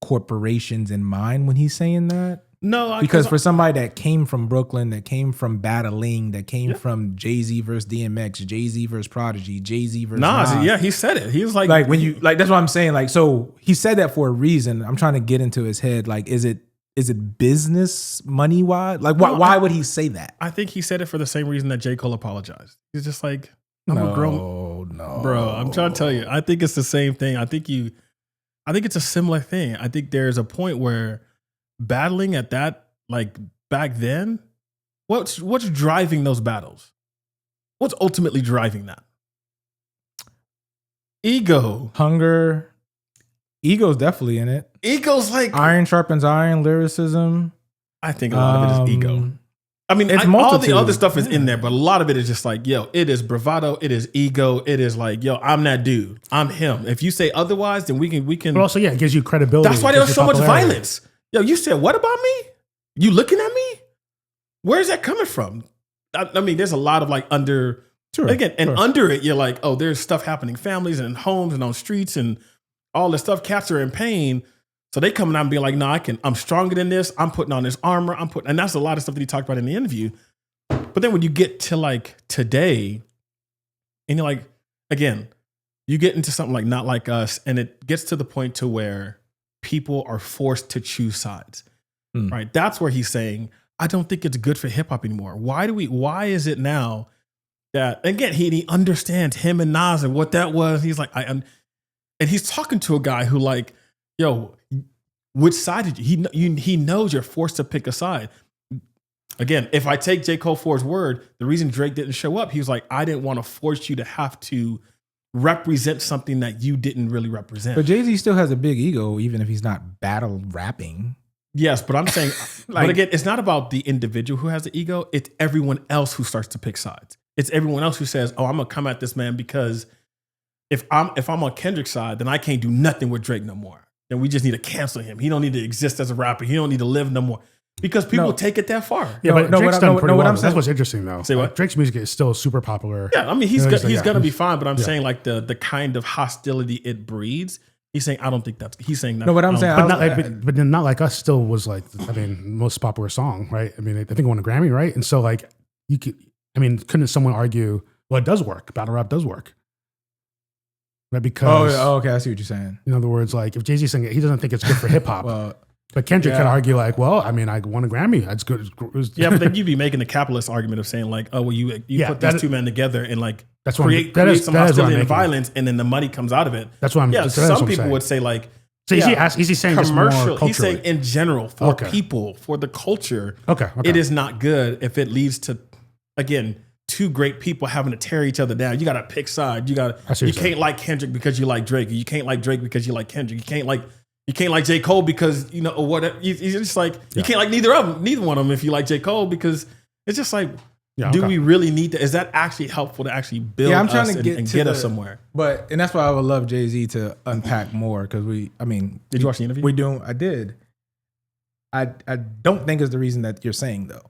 corporations in mind when he's saying that? No, because for somebody that came from Brooklyn, that came from battling, that came from Jay-Z versus DMX, Jay-Z versus Prodigy, Jay-Z versus Nas. Yeah, he said it. He was like when you like, that's what I'm saying. Like, so he said that for a reason. I'm trying to get into his head. Like, is it business money wise? Like, why would he say that? I think he said it for the same reason that J. Cole apologized. He's just like, a grown, bro. I'm trying to tell you. I think it's the same thing. I think it's a similar thing. I think there's a point where battling at that, like back then, what's driving those battles? What's ultimately driving that? Ego. Hunger. Ego's definitely in it. Ego's like iron sharpens iron, lyricism. I think a lot of it is ego. I mean, all the other stuff is in there, but a lot of it is just like, yo, it is bravado, it is ego, it is like, yo, I'm that dude, I'm him. If you say otherwise, then we can. But also, it gives you credibility. That's why there's so much violence. Yo, you said what about me? You looking at me? Where's that coming from? I mean, there's a lot of like under it, you're like, oh, there's stuff happening, families and homes and on streets and all this stuff. Cats are in pain. So they coming out and being like, no, I'm stronger than this. I'm putting on this armor. And that's a lot of stuff that he talked about in the interview. But then when you get to like today, and you're like, again, you get into something like Not Like Us, and it gets to the point to where people are forced to choose sides, right? That's where he's saying, I don't think it's good for hip hop anymore. Why is it now that, again, he understands him and Nas and what that was. He's like, and he's talking to a guy who like, yo, which side did you? He knows you're forced to pick a side. Again, if I take J. Cole for his word, the reason Drake didn't show up, he was like, I didn't want to force you to have to represent something that you didn't really represent. But Jay-Z still has a big ego, even if he's not battle rapping. Yes, but I'm saying, but again, it's not about the individual who has the ego. It's everyone else who starts to pick sides. It's everyone else who says, oh, I'm going to come at this man because if I'm on Kendrick's side, then I can't do nothing with Drake no more. Then we just need to cancel him. He don't need to exist as a rapper. He don't need to live no more. Because people take it that far. Yeah, but Drake's done pretty well. That's what's interesting, though. Say what? Drake's music is still super popular. Yeah, I mean, he's going to be fine, but I'm saying like the kind of hostility it breeds, he's saying, I don't think that's, he's saying that. No, what I'm saying, but then Not Like Us still was like, I mean, most popular song, right? I mean, I think it won a Grammy, right? And so like, couldn't someone argue, well, it does work. Battle rap does work. Right? Because, okay, I see what you're saying. In other words, like if Jay-Z's saying it, he doesn't think it's good for hip hop. But Kendrick can argue like, well, I mean, I won a Grammy. That's good. Yeah, but then you'd be making the capitalist argument of saying like, oh, well, you put these two men together and like create some hostility and violence, and then the money comes out of it. That's what I'm. Yeah, some people would say like, so is he saying commercial? He's saying in general for people, for the culture. Okay. It is not good if it leads to, again, two great people having to tear each other down. You got to pick side. You can't like Kendrick because you like Drake. You can't like Drake because you like Kendrick. You can't like J. Cole because, or whatever. It's just like, you can't like neither one of them if you like J. Cole, because it's just like, do we really need to, is that actually helpful to actually build I'm trying us to get us somewhere? And that's why I would love Jay-Z to unpack more, because did you watch the interview? I did. I don't think it's the reason that you're saying though.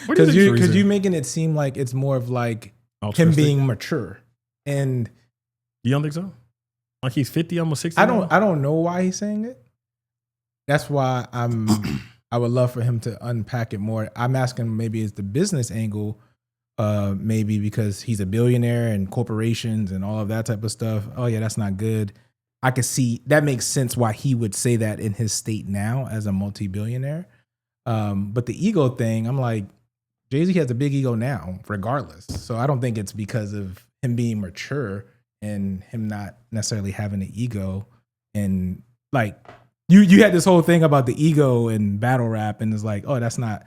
Because you're making it seem like it's more of like him being mature. And you don't think so? Like he's 50, almost 60. I don't know why he's saying it. That's why I would love for him to unpack it more. I'm asking, maybe it's the business angle, maybe because he's a billionaire and corporations and all of that type of stuff. Oh yeah, that's not good. I could see that makes sense why he would say that in his state now as a multi-billionaire. But the ego thing, I'm like, Jay-Z has a big ego now, regardless. So I don't think it's because of him being mature and him not necessarily having an ego. And like you had this whole thing about the ego and battle rap, and it's like, oh, that's not.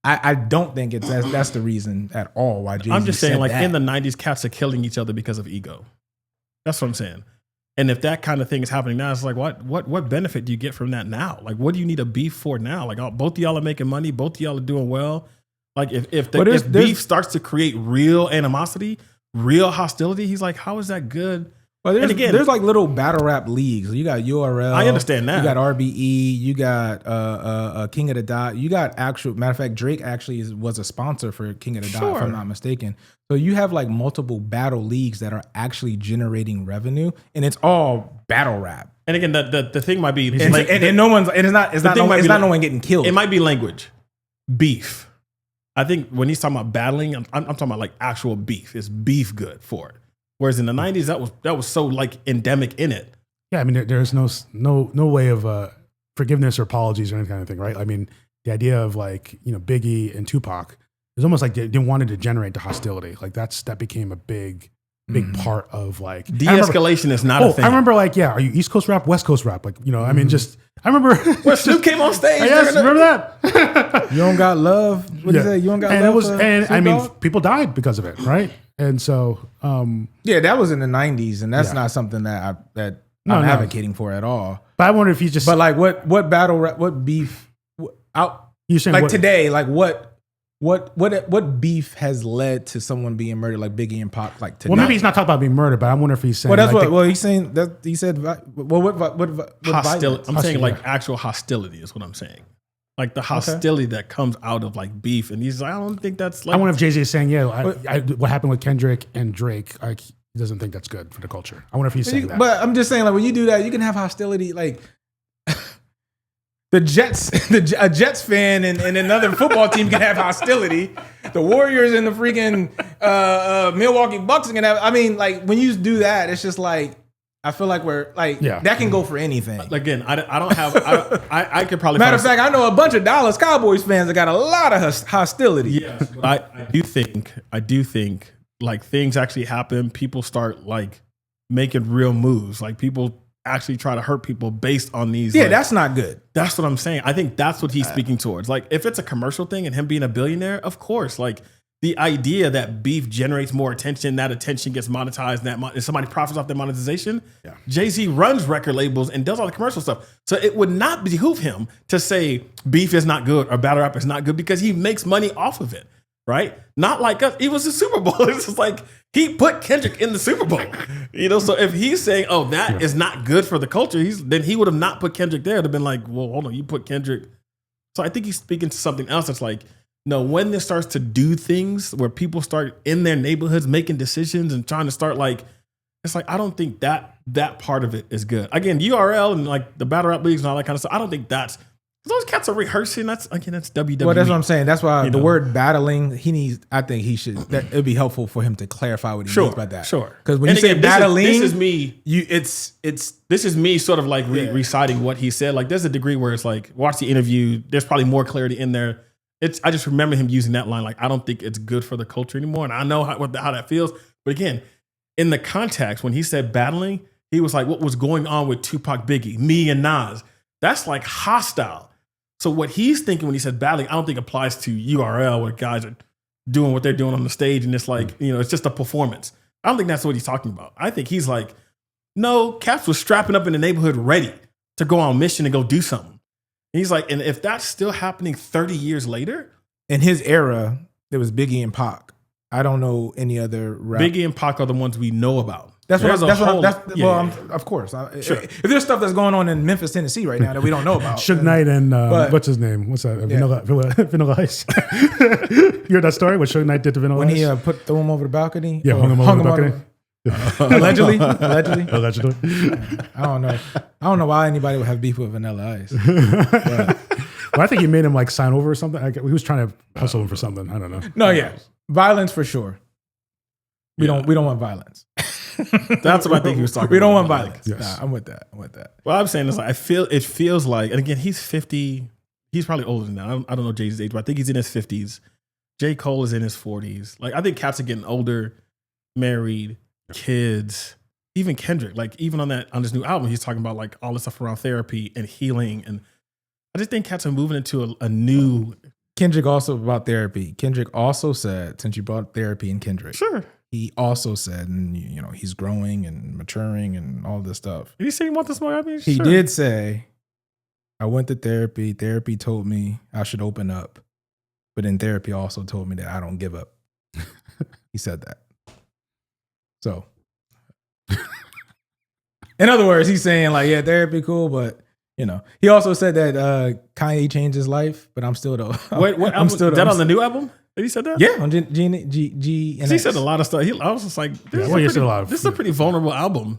I don't think that's the reason at all why Jay-Z. I'm just saying, like that. in the '90s, cats are killing each other because of ego. That's what I'm saying. And if that kind of thing is happening now, it's like, what benefit do you get from that now? Like, what do you need a beef for now? Like, both of y'all are making money, both of y'all are doing well. Like, if beef starts to create real animosity, real hostility, he's like, how is that good? Well, there's like little battle rap leagues. You got URL. I understand that. You got RBE. You got King of the Dot. You got actual. Matter of fact, Drake actually was a sponsor for King of the Dot, if I'm not mistaken. So you have like multiple battle leagues that are actually generating revenue, and it's all battle rap. And again, the thing might be, and no one's. And it's not no one getting killed. It might be language, beef. I think when he's talking about battling, I'm talking about like actual beef. Is beef good for it? Whereas in the '90s, that was so like endemic in it. Yeah, I mean, there's no way of forgiveness or apologies or any kind of thing, right? I mean, the idea of like Biggie and Tupac is almost like they wanted to generate the hostility. Like that became a big part of like de-escalation is not a thing. I remember like, are you East Coast rap, West Coast rap? Like I mean, I remember when Snoop came on stage. Yes, remember that? You don't got love. What do you say? You don't got love. I mean, people died because of it, right? And so, that was in the '90s, and that's not something that I'm advocating for at all. But I wonder if you just. But like, what battle rap, what beef out? You saying like today? Like what beef has led to someone being murdered, like Biggie and Pac? Like today? Well, maybe he's not talking about being murdered, but I wonder if he's saying. Well, that's like what he's saying. That he said. Well, what hostility? I'm saying like actual hostility is what I'm saying. Like the hostility that comes out of like beef, and he's like, I don't think that's like. I wonder if Jay-Z is saying, what happened with Kendrick and Drake, like he doesn't think that's good for the culture. I wonder if he's saying that. But I'm just saying, like when you do that, you can have hostility. Like the Jets, a Jets fan and another football team can have hostility. The Warriors and the freaking Milwaukee Bucks can have. I mean, like when you do that, it's just like. I feel like we're like that can go for anything. Again, I don't have. I could probably. Matter of fact, I know a bunch of Dallas Cowboys fans that got a lot of hostility. Yes, I do think like things actually happen. People start like making real moves. Like people actually try to hurt people based on these. Yeah, like, that's not good. That's what I'm saying. I think that's what he's speaking towards. Like if it's a commercial thing and him being a billionaire, of course, like. The idea that beef generates more attention, that attention gets monetized, and somebody profits off their monetization. Yeah. Jay-Z runs record labels and does all the commercial stuff. So it would not behoove him to say beef is not good or battle rap is not good because he makes money off of it, right? Not like us. It was the Super Bowl. It's just like he put Kendrick in the Super Bowl. So if he's saying, oh, that is not good for the culture, then he would have not put Kendrick there. It'd have been like, well, hold on, you put Kendrick. So I think he's speaking to something else that's like, no, when this starts to do things where people start in their neighborhoods making decisions and trying to start like, it's like, I don't think that part of it is good. Again, URL and like the battle rap leagues and all that kind of stuff, I don't think those cats are rehearsing. That's WWE. Well, that's what I'm saying. That's why the word battling, it'd be helpful for him to clarify what he means by that. Sure. Because when you say battling, this is me. This is me sort of like reciting what he said. Like there's a degree where it's like, watch the interview. There's probably more clarity in there. I just remember him using that line, like, I don't think it's good for the culture anymore. And I know how that feels. But again, in the context, when he said battling, he was like, what was going on with Tupac, Biggie, me and Nas? That's like hostile. So what he's thinking when he said battling, I don't think applies to URL where guys are doing what they're doing on the stage. And it's like, it's just a performance. I don't think that's what he's talking about. I think he's like, no, Caps was strapping up in the neighborhood ready to go on mission and go do something. He's like, and if that's still happening 30 years later? In his era, there was Biggie and Pac. I don't know any other rap. Biggie and Pac are the ones we know about. Of course. Sure. If there's stuff that's going on in Memphis, Tennessee right now that we don't know about. Suge Knight and what's his name? What's that? Vanilla Ice. You heard that story? What Suge Knight did to Vanilla Ice? When he threw him over the balcony? Yeah, hung him over the balcony. Allegedly. I don't know why anybody would have beef with Vanilla Ice. Well, I think he made him like sign over or something. He was trying to hustle him for something. I don't know. No, yeah, violence for sure. We don't want violence. That's what I think he was talking about. We don't want like, violence. Yes. Nah, I'm with that. Well, I'm saying is like, it feels like, and again, he's 50. He's probably older than that. I don't know Jay-Z's age, but I think he's in his 50s. J. Cole is in his 40s. Like, I think cats are getting older, married, kids. Even Kendrick, like even on this new album, he's talking about like all this stuff around therapy and healing. And I just think cats are moving into a new. Kendrick also about therapy. Kendrick also said, since you brought therapy in Kendrick, Sure. he also said, and he's growing and maturing and all this stuff. Did he say he wants this more? I mean, He sure. did say, I went to therapy. Therapy told me I should open up. But then therapy also told me that I don't give up. He said that. So, in other words, he's saying like, yeah, therapy cool, but he also said that Kanye changed his life, but I'm still the. Wait, what? I'm still is that on the new album? Did he said that? Yeah, on G. He said a lot of stuff. I was just like, this is a pretty vulnerable album.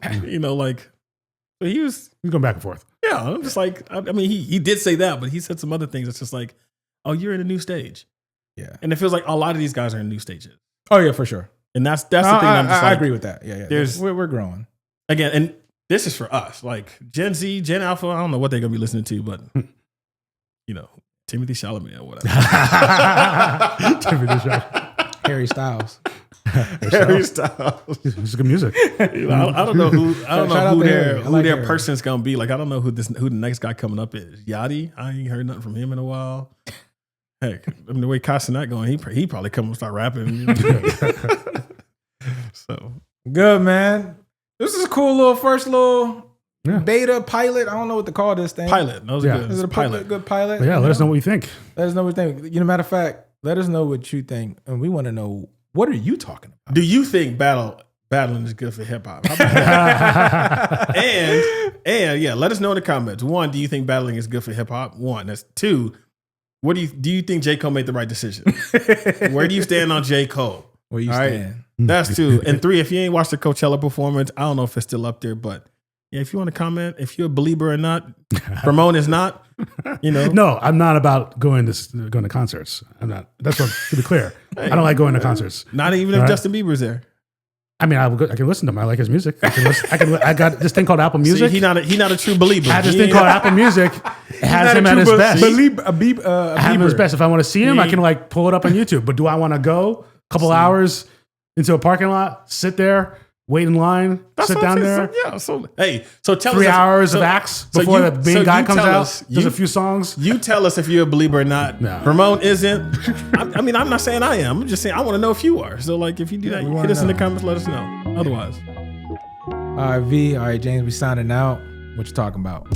But he was. He's going back and forth. Yeah, I'm just like, I mean, he did say that, but he said some other things. It's just like, oh, you're in a new stage. Yeah, and it feels like a lot of these guys are in new stages. Oh yeah, for sure. And that's the thing. I'm just like, I agree with that. Yeah. We're growing again, and this is for us, like Gen Z, Gen Alpha. I don't know what they're gonna be listening to, but Timothy Chalamet or whatever. Timothy Chalamet. Harry Styles. Harry Styles. It's good music. I don't know who. I don't know who their Harry. person's gonna be. Like I don't know who the next guy coming up is. Yachty. I ain't heard nothing from him in a while. Heck, I mean, the way Costin that going, he probably come and start rapping. So good, man. This is a cool first beta pilot. I don't know what to call this thing. Pilot. That was good. Is it a pilot? Good pilot. But yeah, let us know what you think. Let us know what you think. Matter of fact, let us know what you think, and we want to know what are you talking about. Do you think battling is good for hip hop? and yeah, let us know in the comments. 1, do you think battling is good for hip hop? 1. That's 2. What do you think J. Cole made the right decision? Where do you stand on J. Cole? Where you stand? That's 2. And 3, if you ain't watched the Coachella performance, I don't know if it's still up there, but yeah, if you want to comment, if you're a believer or not, Ramon is not. No, I'm not about going to concerts. I'm not. That's what to be clear. I don't like going to concerts. Not even if Justin Bieber's there. I mean, I can listen to him. I like his music. I got this thing called Apple Music. See, he not a true believer. I have this thing called Apple Music. It has him at his best. I have him at his best. If I want to see him, I can like pull it up on YouTube. But do I want to go a couple hours into a parking lot, sit there, wait in line, sit down there? So tell 3 us hours of acts before the main guy comes out. Does a few songs. You tell us if you're a believer or not. No. Ramon isn't. I mean, I'm not saying I am. I'm just saying I want to know if you are. So like, if you do that, hit us in the comments. Let us know. Otherwise, all right, V. All right, James. We signing out. What you talking about?